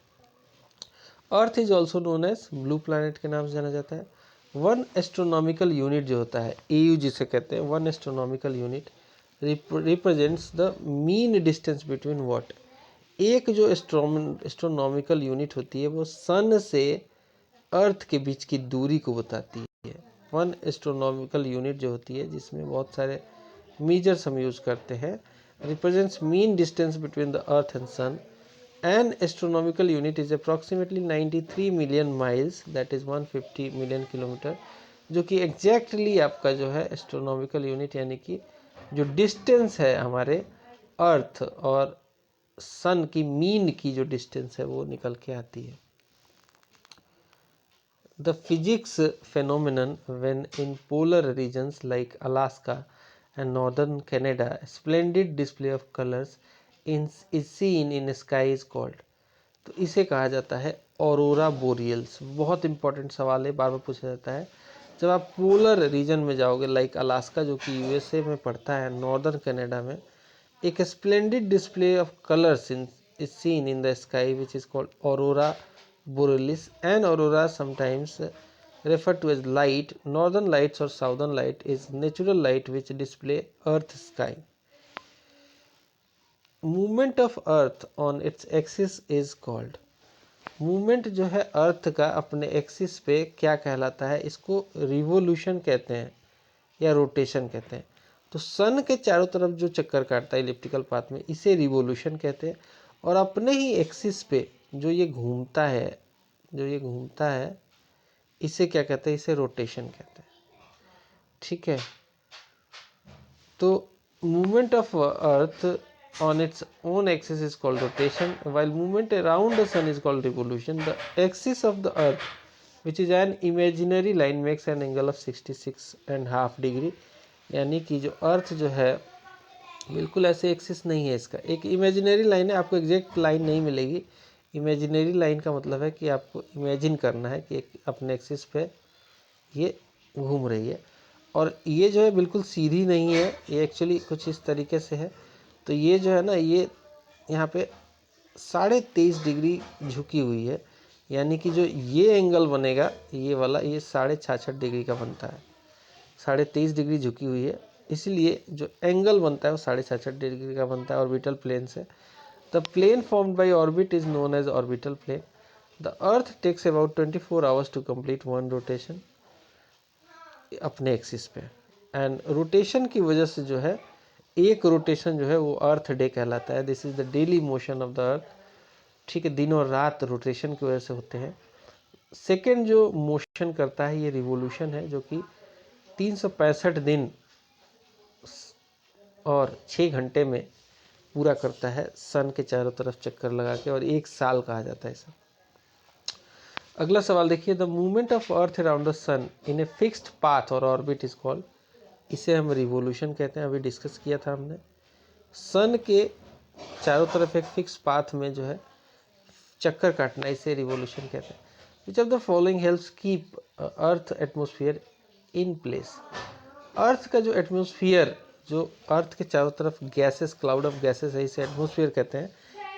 Earth is also known as blue planet के नाम से जाना जाता है। 1 एस्ट्रोनॉमिकल यूनिट जो होता है, AU जिसे कहते हैं, 1 astronomical unit represents the mean distance between what. एक जो एस्ट्रोनॉमिकल यूनिट होती है वो सन से अर्थ के बीच की दूरी को बताती है। 1 एस्ट्रोनॉमिकल यूनिट जो होती है जिसमें बहुत सारे मीजर्स हम यूज करते हैं, represents mean distance between the earth and sun. An astronomical unit is approximately 93 million miles, that is 150 million kilometre, जो कि एग्जैक्टली आपका जो है एस्ट्रोनॉमिकल यूनिट यानी कि जो डिस्टेंस है हमारे अर्थ और सन की मीन की जो डिस्टेंस है वो निकल के आती है। The physics phenomenon when in polar regions like Alaska and northern Canada, splendid display of colors is seen in sky is called। तो इसे कहा जाता है ऑरोरा बोरियल्स। बहुत इंपॉर्टेंट सवाल है, बार बार पूछा जाता है। जब आप पोलर रीजन में जाओगे लाइक अलास्का जो कि USA में पड़ता है, नॉर्दर्न कनाडा में, एक splendid display of colours is seen in the sky which is called aurora borealis. And aurora sometimes referred to as light, northern lights or southern light is natural light which display earth sky. Movement of earth on its axis is called। Movement जो है अर्थ का अपने axis पे क्या कहलाता है, इसको revolution कहते हैं या रोटेशन कहते हैं। तो सन के चारों तरफ जो चक्कर काटता है इलिप्टिकल पाथ में, इसे रिवोल्यूशन कहते हैं। और अपने ही एक्सिस पे जो ये घूमता है इसे क्या कहते हैं, इसे रोटेशन कहते हैं। ठीक है, तो movement of earth on its own axis is called rotation, while movement around the sun is called revolution. The axis of the earth, which is an imaginary line, makes an angle of 66.5 degree। यानी कि जो अर्थ जो है बिल्कुल ऐसे axis नहीं है, इसका एक इमेजिनरी लाइन है। आपको एग्जैक्ट लाइन नहीं मिलेगी। इमेजिनरी लाइन का मतलब है कि आपको इमेजिन करना है कि अपने एक्सिस पे ये घूम रही है। और ये जो है बिल्कुल सीधी नहीं है, ये एक्चुअली कुछ इस तरीके से है। तो ये जो है ना, ये यहाँ पे 23.5 डिग्री झुकी हुई है, यानी कि जो ये एंगल बनेगा ये वाला, ये 66.5 डिग्री का बनता है। 23.5 डिग्री झुकी हुई है, इसलिए जो एंगल बनता है वो 66.5 डिग्री का बनता है ऑर्बिटल प्लेन से। The plane formed by orbit is known as orbital plane. The earth takes about 24 hours to complete 1 rotation अपने एक्सिस पे। एंड रोटेशन की वजह से जो है एक रोटेशन जो है वो अर्थ डे कहलाता है। This is the daily motion of the अर्थ। ठीक है, दिन और रात रोटेशन की वजह से होते हैं। सेकेंड जो मोशन करता है ये रिवोल्यूशन है, जो कि 365 दिन और 6 घंटे में पूरा करता है सन के चारों तरफ चक्कर लगा के, और 1 साल कहा जाता है इसे। अगला सवाल देखिए, the movement of earth around the sun in a fixed path और ऑर्बिट इज कॉल्ड, इसे हम रिवोल्यूशन कहते हैं, अभी डिस्कस किया था हमने। सन के चारों तरफ एक फिक्स पाथ में जो है चक्कर काटना, इसे रिवोल्यूशन कहते हैं। Which of the following helps keep earth atmosphere in place, earth का जो एटमोसफियर, जो अर्थ के चारों तरफ गैसेस, क्लाउड ऑफ गैसेस है, इसे एटमोसफियर कहते हैं।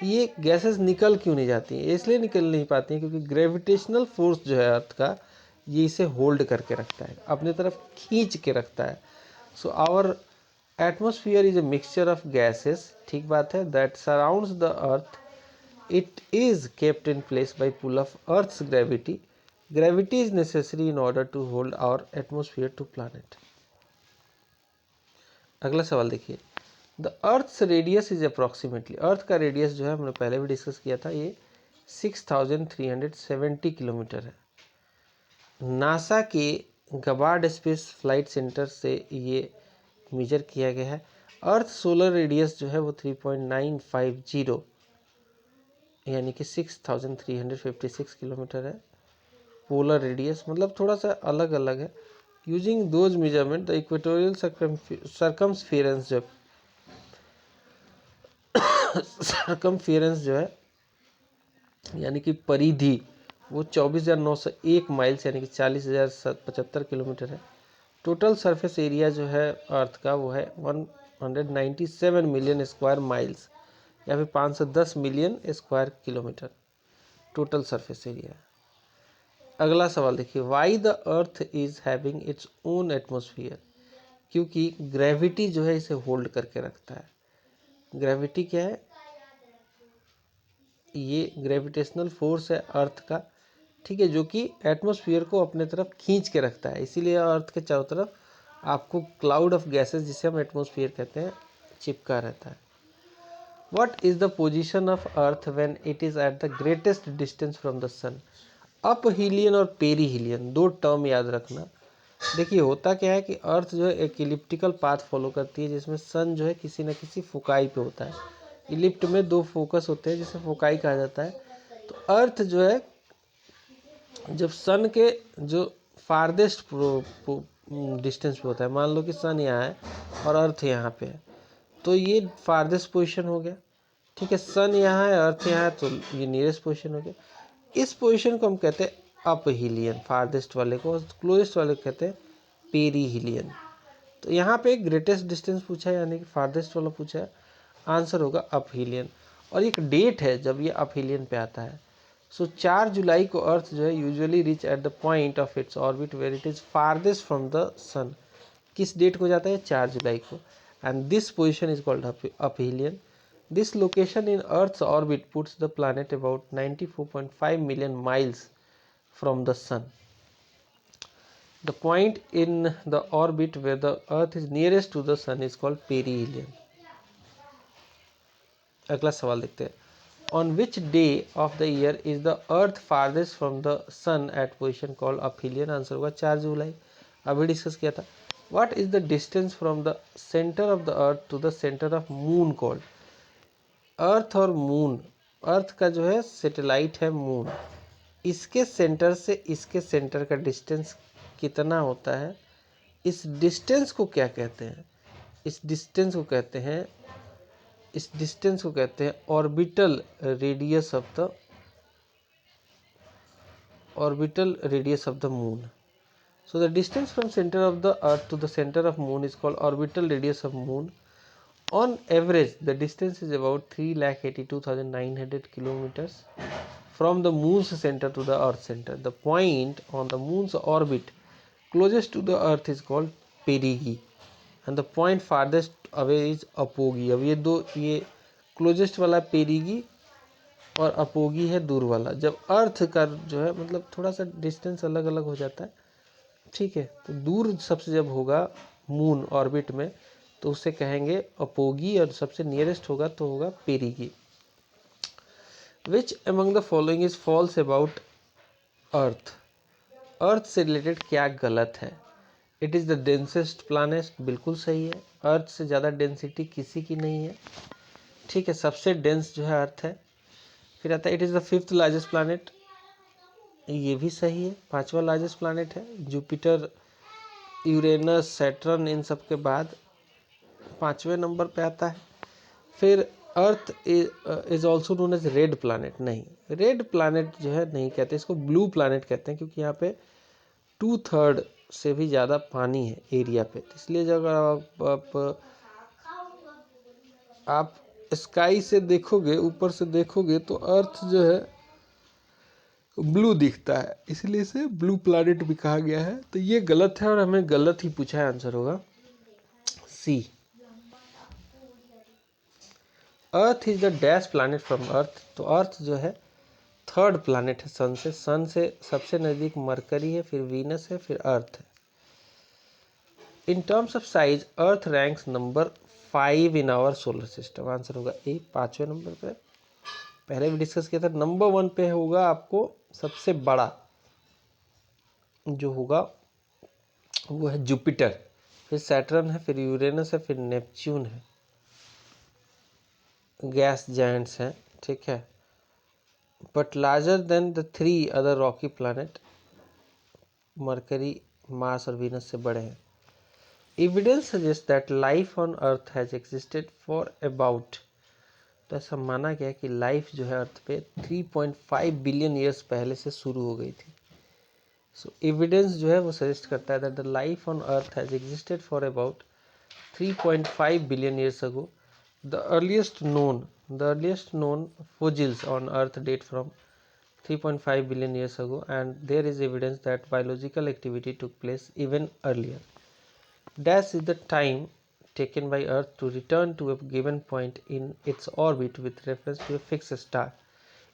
ये गैसेस निकल क्यों नहीं जाती हैं? इसलिए निकल नहीं पाती हैं क्योंकि ग्रेविटेशनल फोर्स जो है अर्थ का, ये इसे होल्ड करके रखता है, अपने तरफ खींच के रखता है। So our atmosphere is a mixture of gases, ठीक बात है, that surrounds the earth. It is kept in place by pull of earth's gravity. Gravity is necessary in order to hold our atmosphere to planet. अगला सवाल देखिए, the earth's radius is approximately, earth का radius जो है हमने पहले भी discuss किया था, ये 6370 किलोमीटर है। नासा के गबार्ड स्पेस फ्लाइट सेंटर से ये मेजर किया गया है। अर्थ सोलर रेडियस जो है वो 3.950 यानी कि 6356 किलोमीटर है। पोलर रेडियस मतलब थोड़ा सा अलग अलग है। Using those measurement the equatorial circumference circumference जो है यानी कि परिधि, वो 24,901 माइल्स यानी कि 40,075 किलोमीटर है। टोटल सरफेस एरिया जो है अर्थ का वो है 197 मिलियन स्क्वायर माइल्स या फिर 510 million square kilometre total surface area. अगला सवाल देखिए, why the Earth is having its own atmosphere, क्योंकि ग्रेविटी जो है इसे होल्ड करके रखता है। ग्रेविटी क्या है? ये ग्रेविटेशनल फोर्स है अर्थ का, ठीक है, जो कि एटमॉस्फेयर को अपने तरफ खींच के रखता है। इसीलिए अर्थ के चारों तरफ आपको क्लाउड ऑफ गैसेस, जिसे हम एटमॉस्फेयर कहते हैं, चिपका रहता है। What is the position of earth when it is at the greatest distance from the sun? Aphelion और पेरी हीलियन दो टर्म याद रखना। देखिए होता क्या है कि अर्थ जो है एक इलिप्टिकल पाथ फॉलो करती है, जिसमें सन जो है किसी न किसी फोकाई पे होता है। इलिप्ट में 2 फोकस होते हैं जिसे फोकाई कहा जाता है। तो अर्थ जो है जब सन के जो फारदेस्ट डिस्टेंस पे होता है, मान लो कि सन यहाँ है और अर्थ यहाँ पे है, तो ये फारदेस्ट पोजीशन हो गया, ठीक है। सन यहाँ है, अर्थ यहाँ है, तो ये नियरेस्ट पोजीशन हो गया। इस पोजीशन को हम कहते हैं अप हीलियन, फारदेस्ट वाले को, क्लोजेस्ट वाले को कहते हैं पेरी हीलियन। तो यहाँ पे ग्रेटेस्ट डिस्टेंस पूछा है यानी कि फारदेस्ट वाला पूछा है, आंसर होगा अप हीलियन। और एक डेट है जब ये अप हीलियन पे आता है। सो 4 जुलाई को अर्थ जो है usually reach at the point of its orbit where it is farthest from the sun. किस डेट को जाता है? 4 जुलाई को। And this position is called aphelion. This location in Earth's orbit puts the planet about 94.5 million miles from the Sun. The point in the orbit where the Earth is nearest to the Sun is called perihelion. अगला सवाल देखते हैं, On which day of the year is the Earth farthest from the Sun at position called aphelion? Answer होगा 4 जुलाई, अभी discuss किया था। What is the distance from the center of the Earth to the center of Moon called? अर्थ और moon, अर्थ का जो है satellite है moon, इसके सेंटर से इसके सेंटर का डिस्टेंस कितना होता है? इस डिस्टेंस को क्या कहते हैं? इस डिस्टेंस को कहते हैं, इस डिस्टेंस को कहते हैं orbital radius of the, orbital radius of the moon. So the distance from centre of the earth to the centre of moon is called orbital radius of moon. On average, the distance is about 3,82,900 kilometers from the moon's center to the earth's center. The point on the moon's orbit closest to the earth is called perigee and the point farthest away is apogee. अब ये दो, ये closest वाला perigee और अपोगी है दूर वाला। जब अर्थ का जो है मतलब थोड़ा सा डिस्टेंस अलग अलग हो जाता है, ठीक है, तो दूर सबसे जब होगा मून ऑर्बिट में तो उसे कहेंगे अपोगी, और सबसे नियरेस्ट होगा तो होगा perigee. Which among the following is false about earth. Earth से रिलेटेड क्या गलत है? It is the densest planet, बिल्कुल सही है। अर्थ से ज़्यादा डेंसिटी किसी की नहीं है, ठीक है। सबसे डेंस जो है अर्थ है। फिर आता है it is the fifth largest planet, ये भी सही है। पांचवा लार्जेस्ट प्लानेट है। जुपिटर, यूरेनस, सैटर्न, इन सब के बाद पांचवें नंबर पे आता है। फिर Earth is also known as red planet, नहीं, रेड प्लानेट जो है नहीं कहते, इसको ब्लू प्लानेट कहते हैं, क्योंकि यहाँ पे 2/3 से भी ज़्यादा पानी है एरिया पे। तो इसलिए जब आप स्काई से देखोगे, ऊपर से देखोगे, तो अर्थ जो है ब्लू दिखता है, इसलिए इसे ब्लू प्लैनेट भी कहा गया है। तो ये गलत है और हमें गलत ही पूछा है, आंसर होगा C. Earth is the dash planet from earth, तो अर्थ जो है थर्ड प्लैनेट है सन से। सन से सबसे नज़दीक मरकरी है, फिर वीनस है, फिर अर्थ है। In terms of size Earth ranks number 5 in our solar system, answer होगा ए, पांचवें नंबर पे। पहले भी डिस्कस किया था, नंबर 1 पे होगा आपको सबसे बड़ा जो होगा वो है जुपिटर, फिर सैटर्न है, फिर यूरेनस है, फिर नेपच्यून है, गैस जायंट्स हैं, ठीक है। But larger than the 3 other Rocky planet, mercury, Mars और वीनस से बड़े हैं। Evidence suggest that life on earth has existed for about, तो ऐसा माना गया कि लाइफ जो है अर्थ पे 3.5 बिलियन ईयर्स पहले से शुरू हो गई थी। सो एविडेंस जो है वो सजेस्ट करता है that the life on earth has existed for about 3.5 billion years ago. The earliest known fossils on Earth date from 3.5 billion years ago, and there is evidence that biological activity took place even earlier. Dash is the time taken by Earth to return to a given point in its orbit with reference to a fixed star.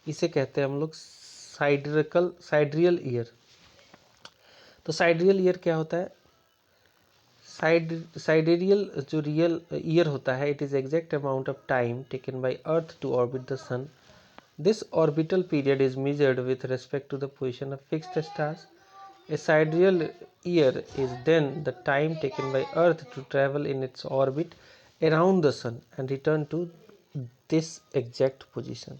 इसे कहते हैं हम लोग साइड्रियल year. तो साइड्रियल year क्या होता है? साइडेरियल जो रियल ईयर होता है, it is exact amount of time taken by earth to orbit the sun. This orbital period is measured with respect to the position of fixed stars. A sidereal year is then the time taken by earth to travel in its orbit around the sun and return to this exact position.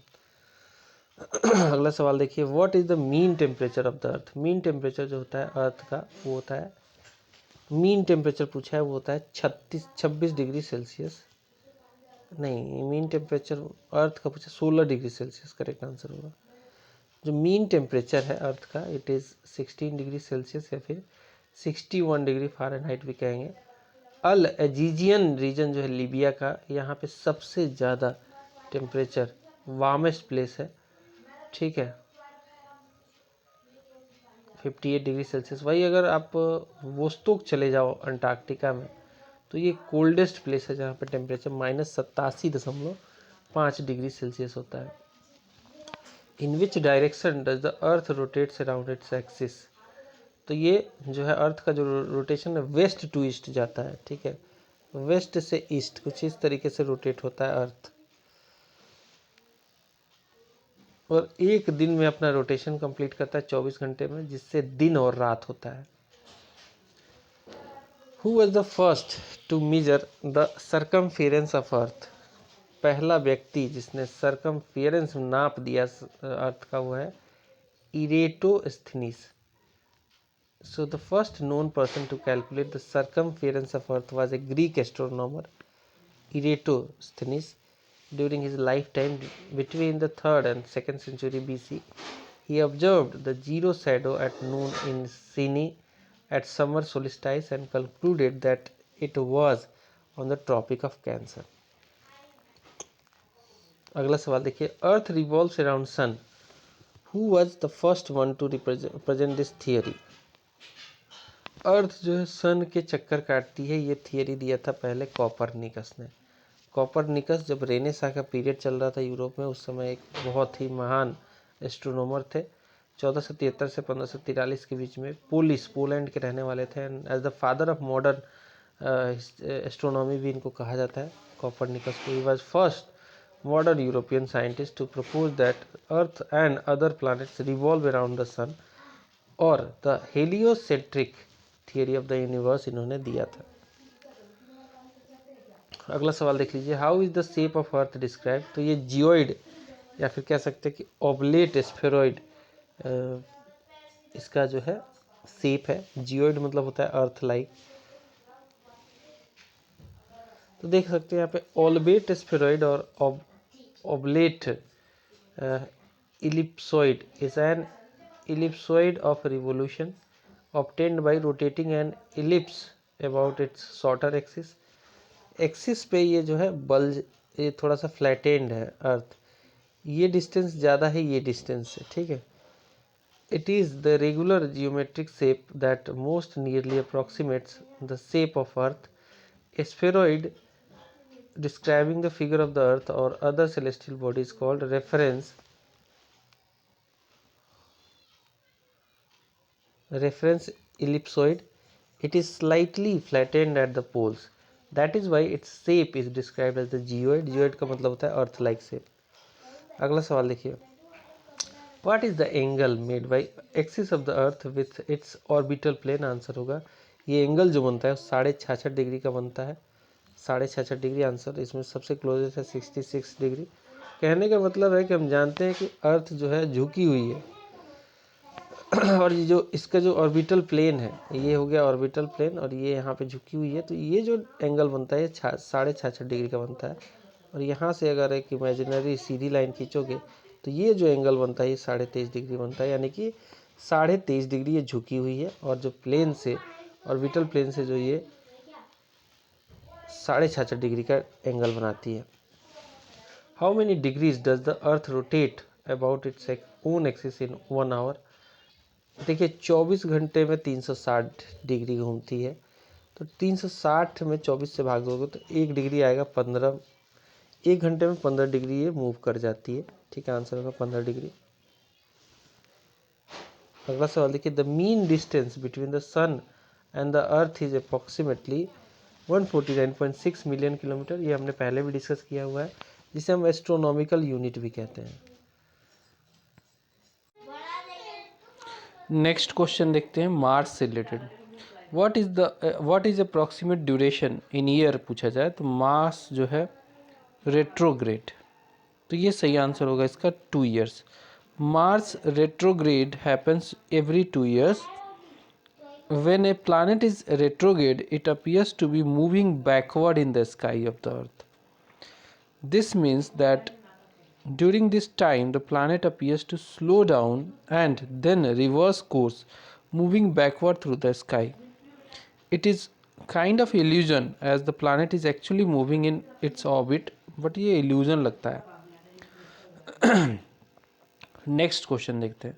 अगला सवाल देखिए, what is the mean temperature of the earth? Mean temperature जो होता है अर्थ का, वो होता है, मीन टेम्परेचर पूछा है, वो होता है 26 डिग्री सेल्सियस। नहीं, मीन टेम्परेचर अर्थ का पूछा 16 डिग्री सेल्सियस, करेक्ट आंसर होगा। जो मीन टेम्परेचर है अर्थ का, इट इज़ 16 डिग्री सेल्सियस या फिर 61 डिग्री फ़ारेनहाइट भी कहेंगे। अल एजीजियन रीजन जो है लीबिया का, यहाँ पे सबसे ज़्यादा टेम्परेचर, वार्मेस्ट प्लेस है, ठीक है, 58 डिग्री सेल्सियस। वही अगर आप वोस्तोक चले जाओ अंटार्कटिका में, तो ये कोल्डेस्ट प्लेस है जहाँ पे टेम्परेचर -87.5 डिग्री सेल्सियस होता है। In which direction does the earth rotates around its axis? तो ये जो है अर्थ का जो रोटेशन है वेस्ट टू ईस्ट जाता है, ठीक है, वेस्ट से ईस्ट कुछ इस तरीके से रोटेट होता है अर्थ, और एक दिन में अपना रोटेशन कंप्लीट करता है 24 घंटे में, जिससे दिन और रात होता है। Who was the first to measure the circumference of Earth? पहला व्यक्ति जिसने सर्कमफियरेंस नाप दिया अर्थ का, वो है इरेटोस्थनीस। So the first known person to calculate the circumference of Earth was a Greek astronomer, Eratosthenes. During his lifetime, between the 3rd and 2nd century BC, he observed the zero shadow at noon in Sini at summer solstice and concluded that it was on the Tropic of Cancer. अगला सवाल देखिए, earth revolves around sun, who was the first one to represent this theory? Earth जो है sun के चक्कर काटती है, ये थियरी दिया था पहले कॉपरनिकस ने। कॉपरनिकस जब रेनेसां का पीरियड चल रहा था यूरोप में, उस समय एक बहुत ही महान एस्ट्रोनॉमर थे। 1473 से 1543 के बीच में पोलैंड के रहने वाले थे, and as the father of modern astronomy भी इनको कहा जाता है कॉपरनिकस को। He was first modern European scientist to propose that Earth and other planets revolve around the Sun और the heliocentric theory of the universe इन्होंने दिया था। अगला सवाल देख लीजिए, how is the shape of earth describe. तो ये जियोइड या फिर कह सकते हैं कि ओबलेट स्फेरॉइड इसका जो है शेप है। जियोइड मतलब होता है अर्थ लाइक। तो देख सकते हैं यहाँ पे ओलबेट स्फेरॉइड और oblate ellipsoid is an ellipsoid of revolution obtained by rotating an ellipse about its shorter axis। Axis पे ये जो है बल्ज, ये थोड़ा सा फ्लैटेंड है अर्थ, ये डिस्टेंस ज़्यादा है ये डिस्टेंस है, ठीक है। It is the regular geometric shape that most nearly अप्रॉक्सीमेट्स the shape of earth. Spheroid describing the figure of the earth or other celestial bodies called reference ellipsoid। It is slightly flattened at the poles, that is why its shape is described as the geoid। geoid का मतलब होता है अर्थ like shape. अगला सवाल देखिए, what is the angle made by axis of the earth with its orbital plane। Answer होगा ये angle जो बनता है 66.5 डिग्री का बनता है। 66.5 डिग्री आंसर, इसमें सबसे क्लोजेस्ट है 66 डिग्री। कहने का मतलब है कि हम जानते हैं कि अर्थ जो है झुकी हुई है और ये जो इसका जो ऑर्बिटल प्लेन है, ये हो गया ऑर्बिटल प्लेन और ये यहाँ पे झुकी हुई है, तो ये जो एंगल बनता है 66.5 डिग्री का बनता है। और यहाँ से अगर एक इमेजिनरी सीधी लाइन खींचोगे तो ये जो एंगल बनता है ये 23.5 डिग्री बनता है, यानी कि 23.5 डिग्री ये झुकी हुई है। और जो प्लेन से ऑर्बिटल प्लेन से जो ये 66.5 डिग्री का एंगल बनाती है। How many degrees does the Earth rotate about its own axis in 1 hour. देखिए 24 घंटे में 360 डिग्री घूमती है, तो 360 में 24 से भाग दोगे तो 1 डिग्री आएगा 15, 1 घंटे में 15 डिग्री ये मूव कर जाती है, ठीक है। आंसर होगा 15 डिग्री। अगला सवाल देखिए, the mean distance between the sun and the Earth is approximately 149.6 million kilometre. ये हमने पहले भी डिस्कस किया हुआ है, जिसे हम एस्ट्रोनॉमिकल यूनिट भी कहते हैं। नेक्स्ट क्वेश्चन देखते हैं मार्स से related. What is approximate duration in year पूछा जाए तो मार्स जो है रेट्रोग्रेड, तो ये सही आंसर होगा इसका 2 years. Mars retrograde happens every 2 years. When a planet is retrograde it appears to be moving backward in the sky of the Earth. This means that during this time, the planet appears to slow down and then reverse course, moving backward through the sky. It is kind of illusion as the planet is actually moving in its orbit, but ये illusion लगता है। Next question देखते हैं,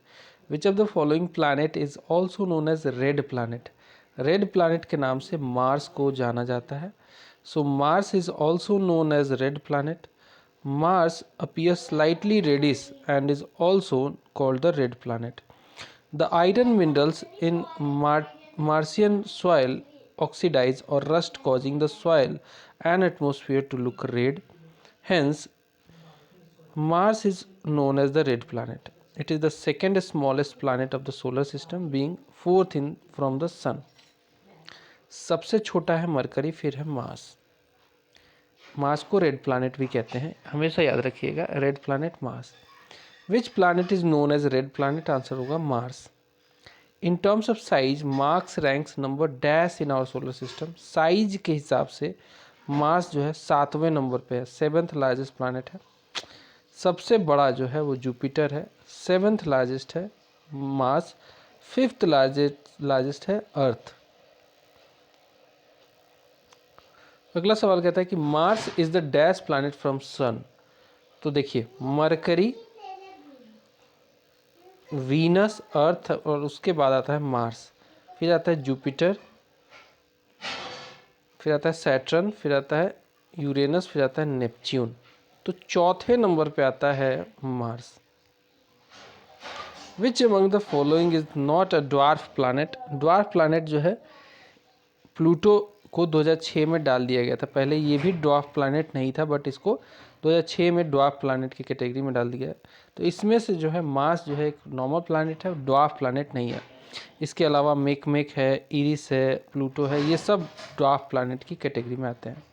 which of the following planet is also known as red planet। red planet के नाम से Mars को जाना जाता है। So Mars is also known as red planet। Mars appears slightly reddish and is also called the red planet. The iron minerals in Martian soil oxidize or rust, causing the soil and atmosphere to look red. Hence, Mars is known as the red planet. It is the second smallest planet of the solar system, being fourth in from the sun. सबसे छोटा है Mercury, फिर है Mars. Mars को red planet भी कहते हैं, हमेशा याद रखिएगा, red planet Mars. Which planet is known as red planet. Answer होगा Mars. In terms of size Mars ranks number dash in our solar system. Size के हिसाब से मार्स जो है 7वें नंबर पे है, 7th लार्जेस्ट प्लैनेट है। सबसे बड़ा जो है वो जुपिटर है, 7th लार्जेस्ट है मार्स, 5th लार्जेस्ट है अर्थ। अगला सवाल कहता है कि Mars is the dash planet from sun. तो देखिए मरकरी, वीनस, अर्थ और उसके बाद आता है मार्स, फिर आता है जुपिटर, फिर आता है सैटर्न, फिर आता है यूरेनस, फिर आता है नेपच्यून। तो चौथे नंबर पे आता है Mars. Which among the following is not a dwarf planet. Dwarf planet जो है प्लूटो को 2006 में डाल दिया गया था। पहले ये भी ड्वार्फ प्लैनेट नहीं था, बट इसको 2006 में ड्वार्फ प्लैनेट की कैटेगरी में डाल दिया है। तो इसमें से जो है मार्स जो है एक नॉर्मल प्लैनेट है, ड्वार्फ प्लैनेट नहीं है। इसके अलावा मेकमेक है, इरिस है, प्लूटो है, ये सब ड्वार्फ प्लैनेट की कैटेगरी में आते हैं।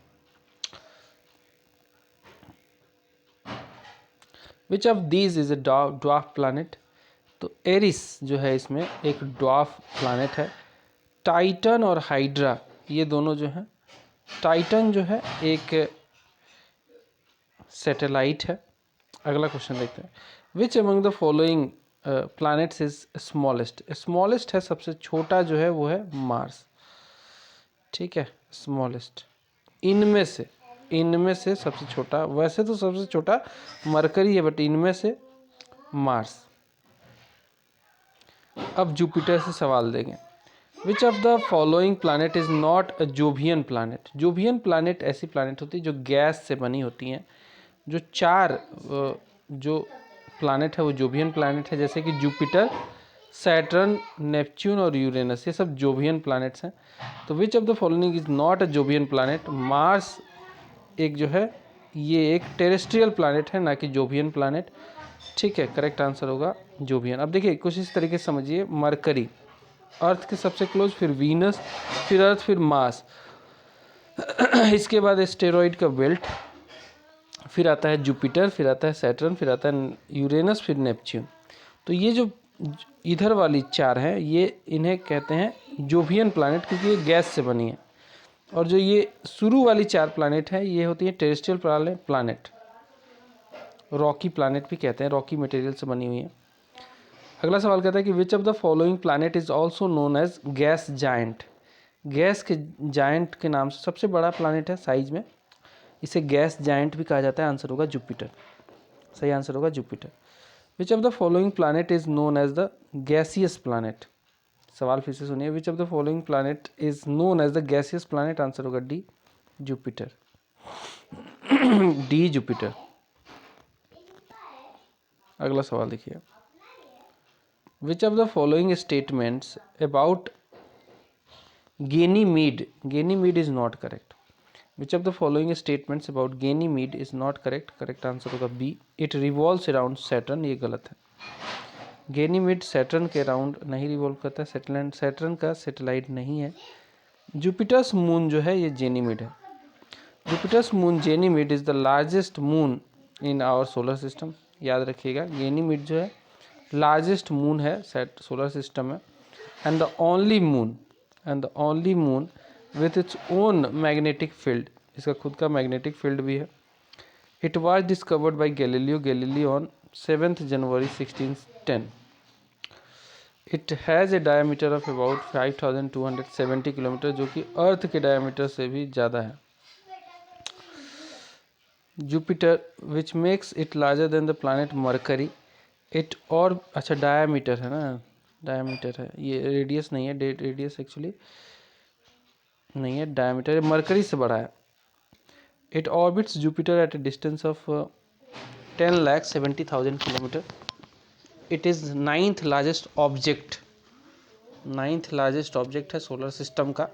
Which of these is a dwarf planet? तो एरिस जो है इसमें एक ड्वार्फ प्लैनेट है। टाइटन और हाइड्रा ये दोनों जो हैं, टाइटन जो है एक सैटेलाइट है। अगला क्वेश्चन देखते हैं, विच among the following planets is smallest? Smallest है, सबसे छोटा जो है वो है मार्स। ठीक है, स्मॉलेस्ट इनमें से सबसे छोटा, वैसे तो सबसे छोटा मरकरी है, बट इनमें से मार्स। अब जुपिटर से सवाल देंगे, विच of the following planet is not a Jovian planet? Jovian planet ऐसी प्लैनेट होती है जो गैस से बनी होती हैं। जो चार जो प्लैनेट है वो जोवियन प्लैनेट है, जैसे कि जुपिटर, सैटर्न, नेपच्यून और यूरेनस, ये सब जोवियन प्लैनेट्स हैं। तो विच of the following is not a Jovian planet? Mars एक जो है ये एक टेरेस्ट्रियल प्लैनेट है, ना कि जोवियन प्लैनेट। ठीक है, करेक्ट आंसर होगा जोवियन। अब देखिए कुछ इस तरीके से समझिए, मरकरी अर्थ के सबसे क्लोज, फिर वीनस, फिर अर्थ, फिर मार्स, इसके बाद एस्टेरॉइड का बेल्ट, फिर आता है जुपिटर, फिर आता है सैटर्न, फिर आता है यूरेनस, फिर नेपच्यून। तो ये जो इधर वाली चार हैं, ये इन्हें कहते हैं जोवियन प्लैनेट, क्योंकि ये गैस से बनी है। और जो ये शुरू वाली चार प्लैनेट है, ये होती है टेरेस्ट्रियल प्लैनेट, रॉकी प्लैनेट भी कहते हैं, रॉकी मटेरियल से बनी हुई है। अगला सवाल कहता है कि which of the following planet is also known as gas giant? Gas के जायंट के नाम से सबसे बड़ा प्लैनेट है साइज में, इसे गैस जायंट भी कहा जाता है। आंसर होगा जुपिटर, सही आंसर होगा Jupiter. Which of the following planet is known as the gaseous planet? सवाल फिर से सुनिए, which of the following planet is known as the gaseous planet? Answer होगा डी, जुपिटर। D Jupiter. अगला सवाल देखिए, which of the following statements about Ganymede is not correct. Which of the following statements about Ganymede is not correct? Correct answer होगा B. It revolves around Saturn, ये गलत है। Ganymede Saturn के around नहीं revolve करता है, Saturn का satellite नहीं है। जुपिटर्स मून जो है ये जेनीमिड है। Jupiter's moon Ganymede is the largest moon in our solar system. याद रखिएगा, Ganymede जो है लार्जेस्ट मून है सोलर सिस्टम में, and the only moon with its own magnetic field, इसका खुद का मैग्नेटिक फील्ड भी है। It was discovered by Galileo on 7 January 1610। It has a diameter of about 5270 kilometre, जो कि अर्थ के डायमीटर से भी ज़्यादा है। Jupiter which makes it larger than the planet mercury, it और अच्छा डायमीटर है ना, डायमीटर है ये, रेडियस नहीं है, रेडियस एक्चुअली नहीं है, डायमीटर मरकरी से बड़ा है। It orbits Jupiter at a distance of 10,70,000 kilometre. It is ninth largest object है सोलर सिस्टम का,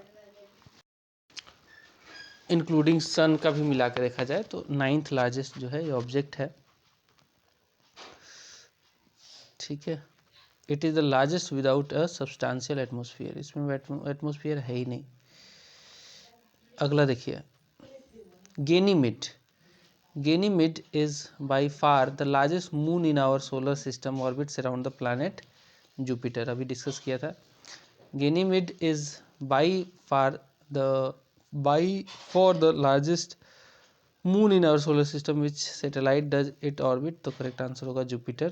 इंक्लूडिंग सन का भी मिला के देखा जाए तो नाइन्थ लार्जेस्ट जो है ये ऑब्जेक्ट है। ठीक है, it is the largest without a substantial atmosphere, इसमें एटमॉस्फेयर है ही नहीं। अगला देखिए, Ganymede is by far the largest moon in our solar system, orbits around the planet Jupiter, अभी डिस्कस किया था। Ganymede is by far the largest moon in our solar system. Which satellite does it orbit? तो correct answer होगा Jupiter.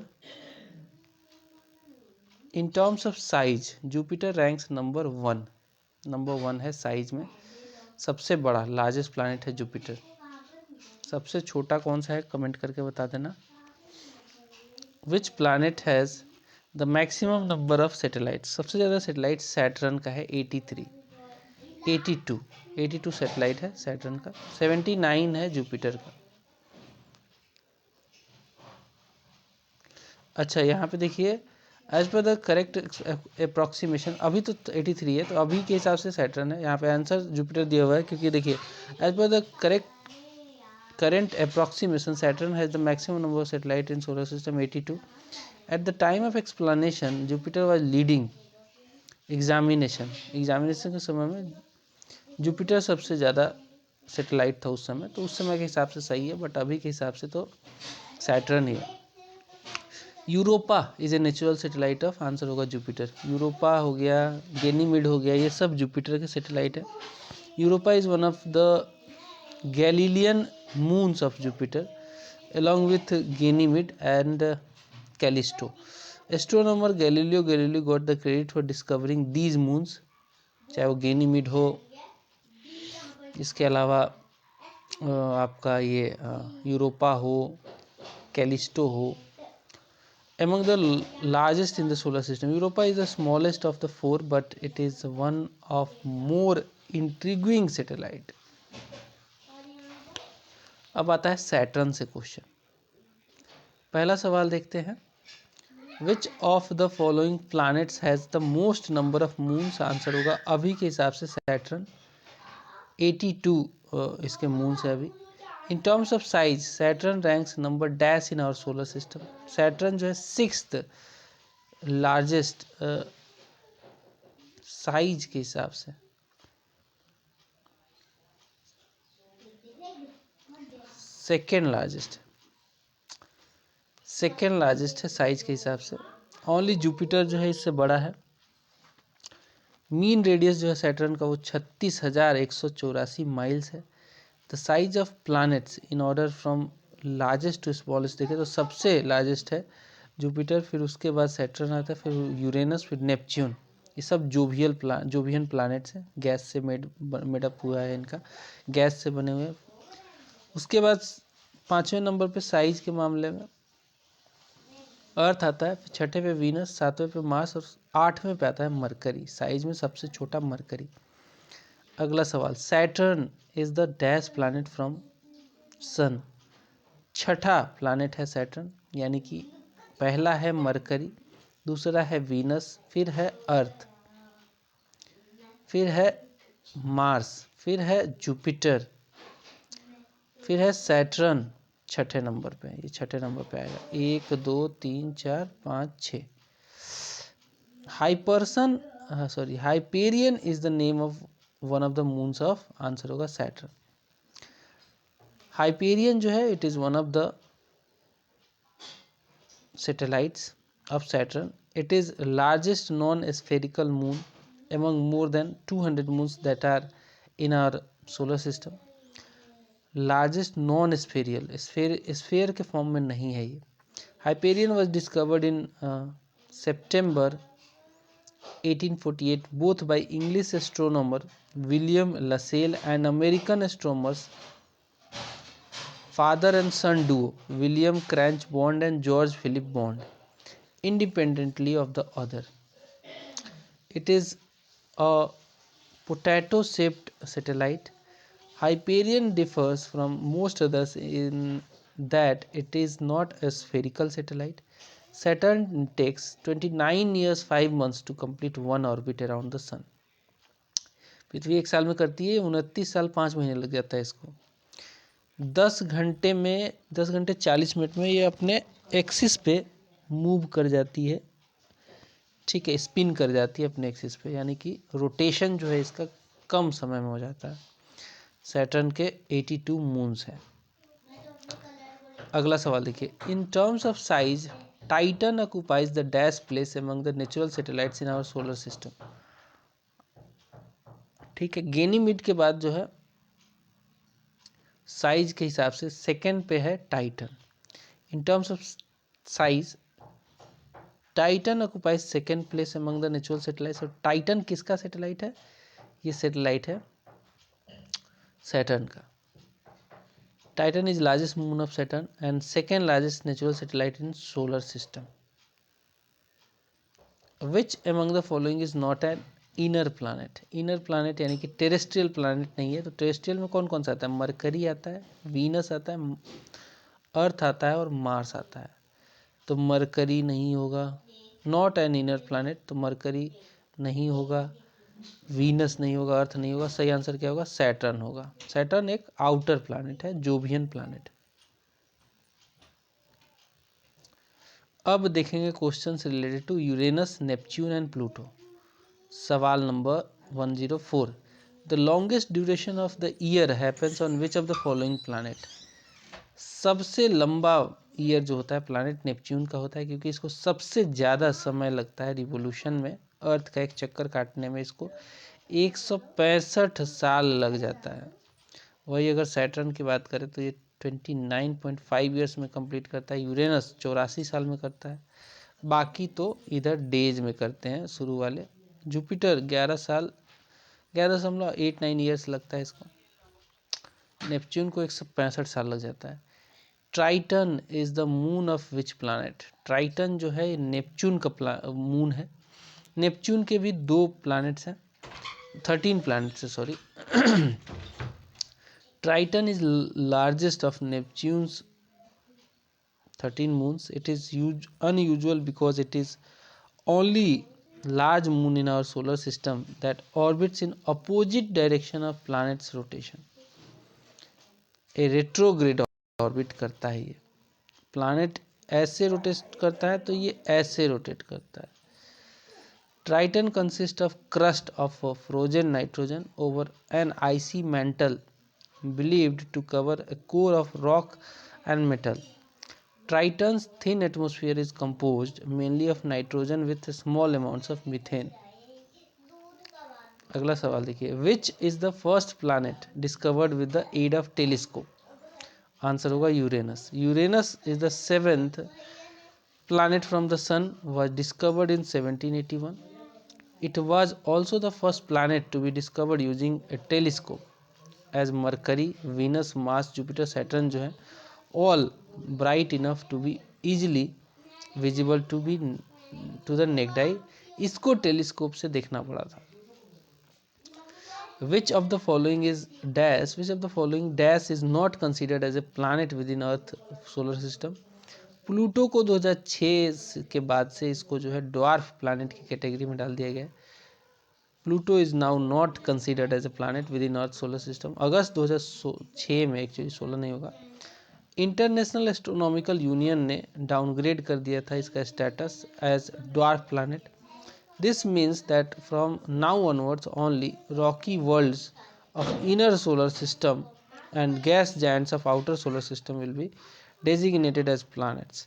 In terms of size Jupiter ranks number 1 है size में, सबसे बड़ा largest planet है जुपिटर। सबसे छोटा कौन सा है कमेंट करके बता देना। Which planet has the maximum number of satellites? सबसे ज़्यादा सैटेलाइट सैटर्न का है 82 सैटेलाइट है सैटर्न का, 79 है जुपिटर का। अच्छा यहाँ पे देखिए, as per the correct approximation, अभी तो 83 है, तो अभी के हिसाब से सैटर्न है। यहाँ पे आंसर जुपिटर दिया हुआ है, क्योंकि देखिए as per the current approximation Saturn has the maximum number of satellites in solar system 82. At the time of explanation Jupiter was leading examination के समय में जुपिटर सबसे ज़्यादा सैटेलाइट था उस समय, तो उस समय के हिसाब से सही है, बट अभी के हिसाब से तो सैटर्न ही है। Europa is a natural satellite of, answer होगा जुपिटर। यूरोपा हो गया, गैनीमीड हो गया, ये सब जुपिटर के सैटेलाइट है। Europa is one of the Galilean moons of Jupiter along with Ganymede and Callisto. Astronomer Galileo Galilei got the credit for discovering these moons, चाहे वो गैनीमीड हो, इसके अलावा आपका ये यूरोपा हो, कैलिस्टो हो। Among the largest in the solar system, Europa is the smallest of the four, but it is one of more intriguing satellite. अब आता है सैटर्न से क्वेश्चन। पहला सवाल देखते हैं, which of the following planets has the most number of moons, answer होगा अभी के हिसाब से सैटर्न, 82 इसके मून्स है अभी। In terms of size Saturn ranks number dash in our solar system. Saturn जो है 6th लार्जेस्ट साइज के हिसाब से, सेकेंड लार्जेस्ट है साइज के हिसाब से। ओनली जुपिटर जो है इससे बड़ा है। मीन रेडियस जो है सैटर्न का वो 36,184 माइल्स है। The size of planets in order from largest to smallest देखें तो सबसे लार्जेस्ट है जुपिटर, फिर उसके बाद सैटर्न आता है, फिर यूरेनस, फिर नेपच्यून। ये सब जोवियन प्लैनेट्स हैं, गैस से मेडअप हुआ है, इनका गैस से बने हुए हैं। उसके बाद 5वें नंबर पे साइज के मामले में अर्थ आता है, फिर 6ठे पे वीनस, 7वें पे मार्स और 8वें पे आता है मरकरी। साइज में सबसे छोटा मरकरी। अगला सवाल, Saturn is the dash planet from sun. 6ठा प्लैनेट है सैटर्न, यानी कि पहला है मरकरी, दूसरा है वीनस, फिर है अर्थ, फिर है मार्स, फिर है जुपिटर, फिर है सैटर्न 6ठे नंबर पे। ये 6ठे नंबर पे आएगा, 1 2 3 4 5 6। Hyperion is the name of one of the moons of, answer होगा सैटर्न। हाइपेरियन जो है it is one of the satellites of Saturn. It is largest non spherical moon among more than 200 moons that are in our solar system. Largest non spherical, sphere के form में नहीं है ये। Hyperion was discovered in September 1848 both by English astronomer William Lassell and American astronomers father and son duo William Cranch Bond and George Philip Bond independently of the other. It is a potato-shaped satellite. Hyperion differs from most others in that it is not a spherical satellite. Saturn takes 29 years 5 months to complete one orbit around the sun. पृथ्वी 1 साल में करती है, 29 साल 5 महीने लग जाता है इसको। 10 घंटे 40 मिनट में ये अपने एक्सिस पे मूव कर जाती है, ठीक है, स्पिन कर जाती है अपने एक्सिस पे, यानी कि रोटेशन जो है इसका कम समय में हो जाता है। सैटर्न के 82 मून्स हैं। अगला सवाल देखिए, in terms of size Titan occupies the dash place among the natural satellites in our solar system. ठीक है, गैनीमीड के बाद जो है साइज के हिसाब से सेकंड पे है Titan. In terms of size Titan occupies second place among the natural satellites. और टाइटन किसका सैटेलाइट है? ये सैटेलाइट है सैटर्न का। Titan is largest moon of Saturn and second largest natural satellite in solar system. Which among the following is not an inner planet? Inner planet यानी कि terrestrial planet नहीं है। तो टेरेस्ट्रियल में कौन कौन सा आता है? मरकरी आता है, वीनस आता है, अर्थ आता है और मार्स आता है। तो मरकरी नहीं होगा, नॉट एन इनर प्लानट, तो मरकरी नहीं होगा, वीनस नहीं होगा, अर्थ नहीं होगा। सही आंसर क्या होगा? सैटर्न होगा। सैटर्न एक आउटर प्लैनेट है, जोवियन प्लैनेट। अब देखेंगे question related to Uranus, Neptune and Pluto. सवाल number 104, the longest duration of the year happens on which of the following planet. सबसे लंबा ईयर जो होता है प्लानट नेपच्यून का होता है, क्योंकि इसको सबसे ज़्यादा समय लगता है रिवोल्यूशन में, अर्थ का एक चक्कर काटने में इसको 165 साल लग जाता है। वही अगर सैटर्न की बात करें तो ये 29.5 ईयर्स में कंप्लीट करता है। यूरेनस 84 साल में करता है। बाकी तो इधर डेज में करते हैं शुरू वाले। जुपिटर 11 साल 11.89 ईयर्स लगता है इसको। नेपच्यून को 165 साल लग जाता है। Triton is the moon of which planet. Triton जो है नेपच्यून का मून है। नेपच्यून के भी 2 प्लैनेट्स हैं, 13 प्लैनेट्स है sorry. Triton is largest of Neptune's 13 moons. It is unusual because it is only large moon in our solar system that orbits in opposite direction of planet's rotation. A retrograde orbit करता है ये। planet ऐसे rotate करता है तो ये ऐसे rotate करता है। Triton consists of crust of frozen nitrogen over an icy mantle believed to cover a core of rock and metal. Triton's thin atmosphere is composed mainly of nitrogen with small amounts of methane. अगला सवाल देखिए, Which is the first planet discovered with the aid of telescope? Answer होगा Uranus. Uranus is the 7th planet from the sun, was discovered in 1781. It was also the first planet to be discovered using a telescope, as Mercury, Venus, Mars, Jupiter, Saturn जो है all bright enough to be easily visible to the naked eye. इसको telescope से देखना पड़ा था। Which of the following is dash? Which of the following dash is not considered as a planet within Earth solar system? Pluto को 2006 के बाद से इसको जो है ड्वार्फ प्लैनेट की कैटेगरी में डाल दिया गया है। Pluto is now not considered as a planet within earth solar system. अगस्त 2006 में, एक्चुअली 16 नहीं होगा, इंटरनेशनल एस्ट्रोनॉमिकल यूनियन ने डाउनग्रेड कर दिया था इसका status as dwarf planet. This means that from now onwards only rocky worlds of inner solar system and gas giants of outer solar system will be designated as planets.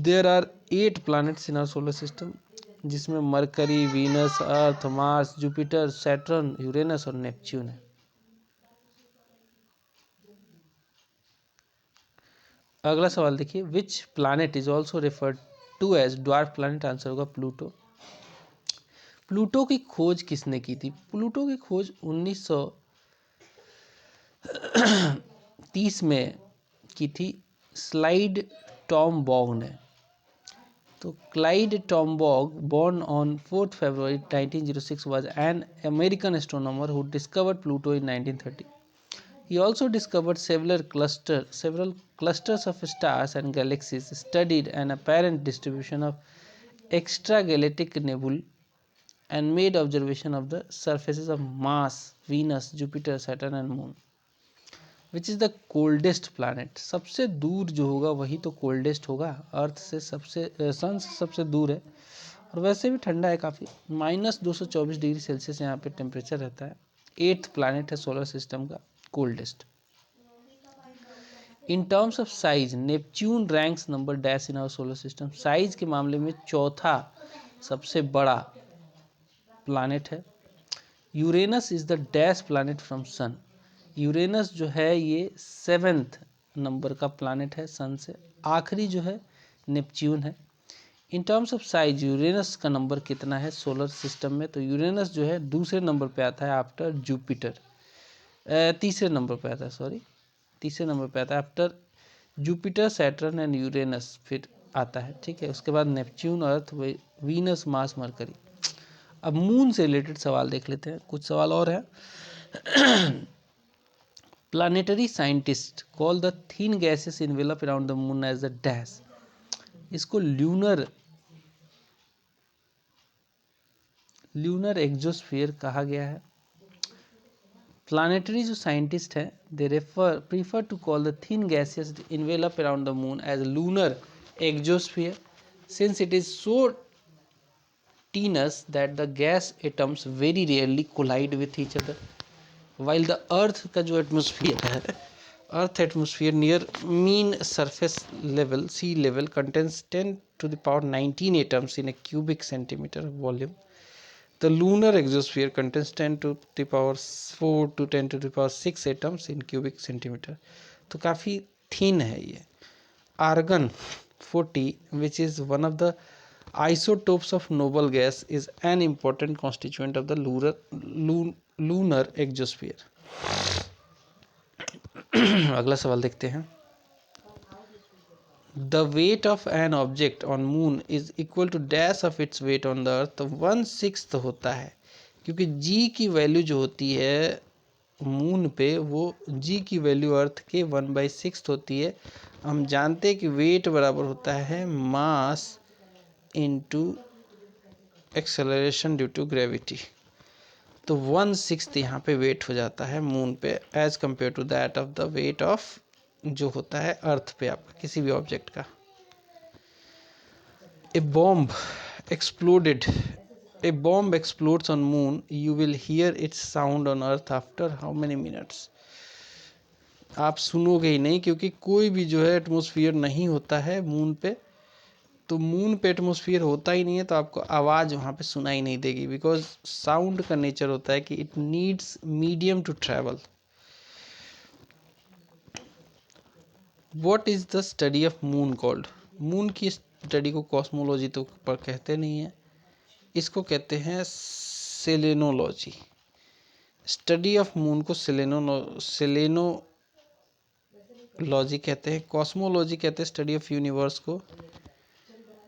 There are 8 planets in our solar system, जिसमें Mercury, Venus, अर्थ, Mars, Jupiter, Saturn, Uranus और Neptune है। अगला सवाल देखिए, which planet is also referred to as dwarf planet. Answer होगा Pluto. Pluto की खोज किसने की थी? प्लूटो की खोज 1930 में की थी स्लाइड टॉमबॉग ने। तो Clyde टॉमबॉग, born on 4th February 1906, was an American astronomer who discovered Pluto in 1930. He also discovered several clusters of stars and galaxies, studied an apparent distribution of extragalactic nebulae, and made observation of the surfaces of Mars, Venus, Jupiter, Saturn and Moon. Which is the coldest planet. सबसे दूर जो होगा वही तो coldest होगा। अर्थ से सन से सबसे दूर है, और वैसे भी ठंडा है काफ़ी। -224 डिग्री सेल्सियस यहाँ पे टेम्परेचर रहता है। 8th प्लानट है सोलर सिस्टम का coldest. In terms of size Neptune ranks number dash in our solar system. Size के मामले में चौथा सबसे बड़ा प्लानट है। Uranus is the dash planet from sun. Uranus जो है ये 7th नंबर का प्लानट है सन से। आखिरी जो है नेपच्यून है। In terms of size Uranus का नंबर कितना है सोलर सिस्टम में? तो यूरेनस जो है दूसरे नंबर पे आता है आफ्टर जुपिटर। तीसरे नंबर पे आता है, सॉरी, तीसरे नंबर पे आता है after Jupiter, Saturn and Uranus फिर आता है। ठीक है, उसके बाद Neptune, earth, Venus, Mars, Mercury. अब मून से रिलेटेड सवाल देख लेते हैं, कुछ सवाल और है। Planetary scientist call the thin gases envelope around the moon as the dash. इसको ल्यूनर एग्जोस्फीयर कहा गया है। प्लानिटरी जो साइंटिस्ट है they prefer to call the thin gases envelope around the moon as lunar एग्जोस्फीयर since it is so Neptunus that the gas atoms very rarely collide with each other. While the Earth का जो atmosphere है, Earth atmosphere near mean surface level sea level contains 10 to the power 19 atoms in a cubic centimeter of volume. The lunar exosphere contains 10 to the power 4 to 10 to the power 6 atoms in cubic centimeter. तो काफ़ी thin है ये. Argon 40, which is one of the isotopes of noble gas, is an important constituent of the lunar exosphere. अगला सवाल देखते हैं. The weight of an object on moon is equal to dash of its weight on the earth. तो 1/6 होता है, क्योंकि g की value जो होती है मून पे, वो g की वैल्यू अर्थ के 1/6 होती है. हम जानते हैं कि वेट बराबर होता है mass into acceleration due to gravity. तो 1/6 यहाँ पे वेट हो जाता है मून पे as compare to that of the weight of जो होता है अर्थ पे आपका किसी भी ऑब्जेक्ट का. ए bomb explodes on moon, you will hear its sound on earth after how many minutes? आप सुनोगे ही नहीं, क्योंकि कोई भी जो है एटमॉस्फेयर नहीं होता है मून पे. तो मून पे एटमॉस्फेयर होता ही नहीं है, तो आपको आवाज़ वहाँ पे सुनाई नहीं देगी, बिकॉज साउंड का नेचर होता है कि it needs medium to travel. What is the study of moon called? Moon की स्टडी को कॉस्मोलॉजी तो पर कहते नहीं है, इसको कहते हैं सेलेनोलॉजी. स्टडी ऑफ मून को सेलेनोलॉजी कहते हैं. कॉस्मोलॉजी कहते हैं स्टडी ऑफ यूनिवर्स को.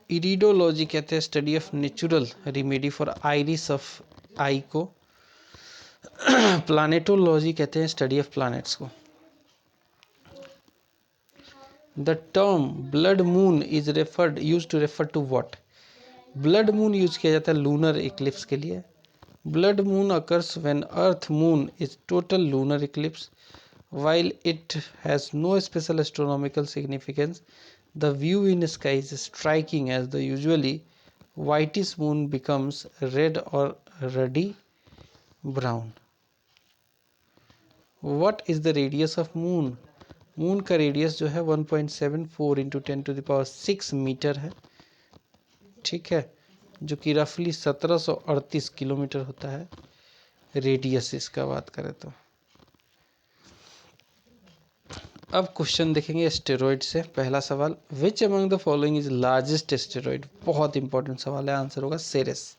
इरिडोलॉजी कहते हैं study of natural remedy for iris of eye को. प्लानेटोलॉजी कहते हैं स्टडी ऑफ प्लैनेट्स को. The term blood moon is use to refer to what? Blood moon use किया जाता है लूनर इक्लिप्स के लिए. Blood moon occurs when Earth moon is total lunar eclipse. While it has no special astronomical significance, the view in sky is striking as the usually whitish moon becomes red or ruddy brown. What is the radius of moon? Moon का radius जो है 1.74 into 10⁶ metre है. ठीक है, जो कि रफली 1738 kilometre होता है रेडियस इसका बात करें तो. अब क्वेश्चन देखेंगे एस्टेरॉइड से. पहला सवाल, which among the following is largest asteroid? बहुत इंपॉर्टेंट सवाल है, आंसर होगा Ceres.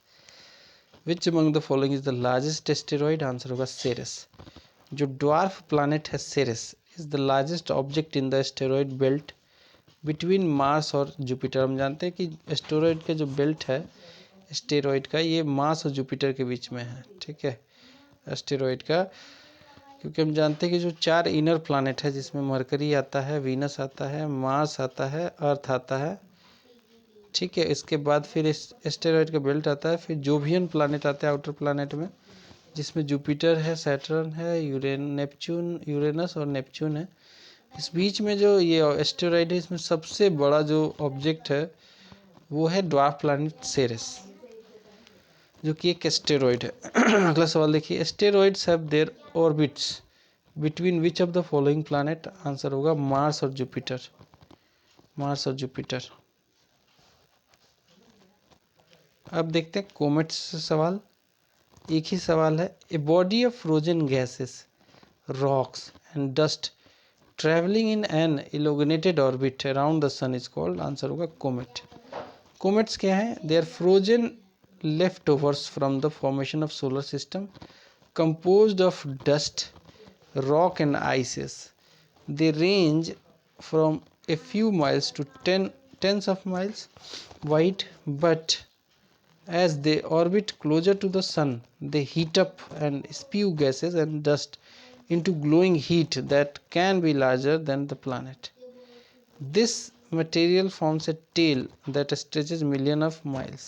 Which among the following is the largest asteroid? Answer होगा सेरेस. जो ड्वार्फ प्लैनेट है Ceres is the largest object in the asteroid belt between Mars और Jupiter. हम जानते हैं कि एस्टेरॉइड का जो बेल्ट है एस्टेरॉइड का, ये मार्स और जुपिटर के बीच में है. ठीक है, एस्टेरॉइड का, क्योंकि हम जानते हैं कि जो 4 इनर प्लैनेट है जिसमें मरकरी आता है, वीनस आता है, मार्स आता है, अर्थ आता है. ठीक है, इसके बाद फिर एस्टेरॉइड का बेल्ट आता है, फिर जोवियन प्लैनेट आता है आउटर प्लैनेट में, जिसमें जुपिटर है, सैटर्न है, यूरेनस और नेपच्यून है. इस बीच में जो ये एस्टेरॉइड है, इसमें सबसे बड़ा जो ऑब्जेक्ट है वो है ड्वार्फ प्लैनेट सेरेस, जो कि एक एस्टेरॉइड है. अगला सवाल देखिए, asteroids have their orbits between which of the following planet? Answer होगा मार्स और जुपिटर. मार्स और जुपिटर. अब देखते हैं कोमेट्स से सवाल. एक ही सवाल है. A body of frozen gases, rocks and dust travelling in an elongated orbit around the sun is called. Answer होगा कोमेट. कोमेट्स क्या है? They are frozen leftovers from the formation of solar system composed of dust, rock and ices. They range from a few miles to tens of miles wide, but as they orbit closer to the sun, they heat up and spew gases and dust into glowing heat that can be larger than the planet. This material forms a tail that stretches millions of miles.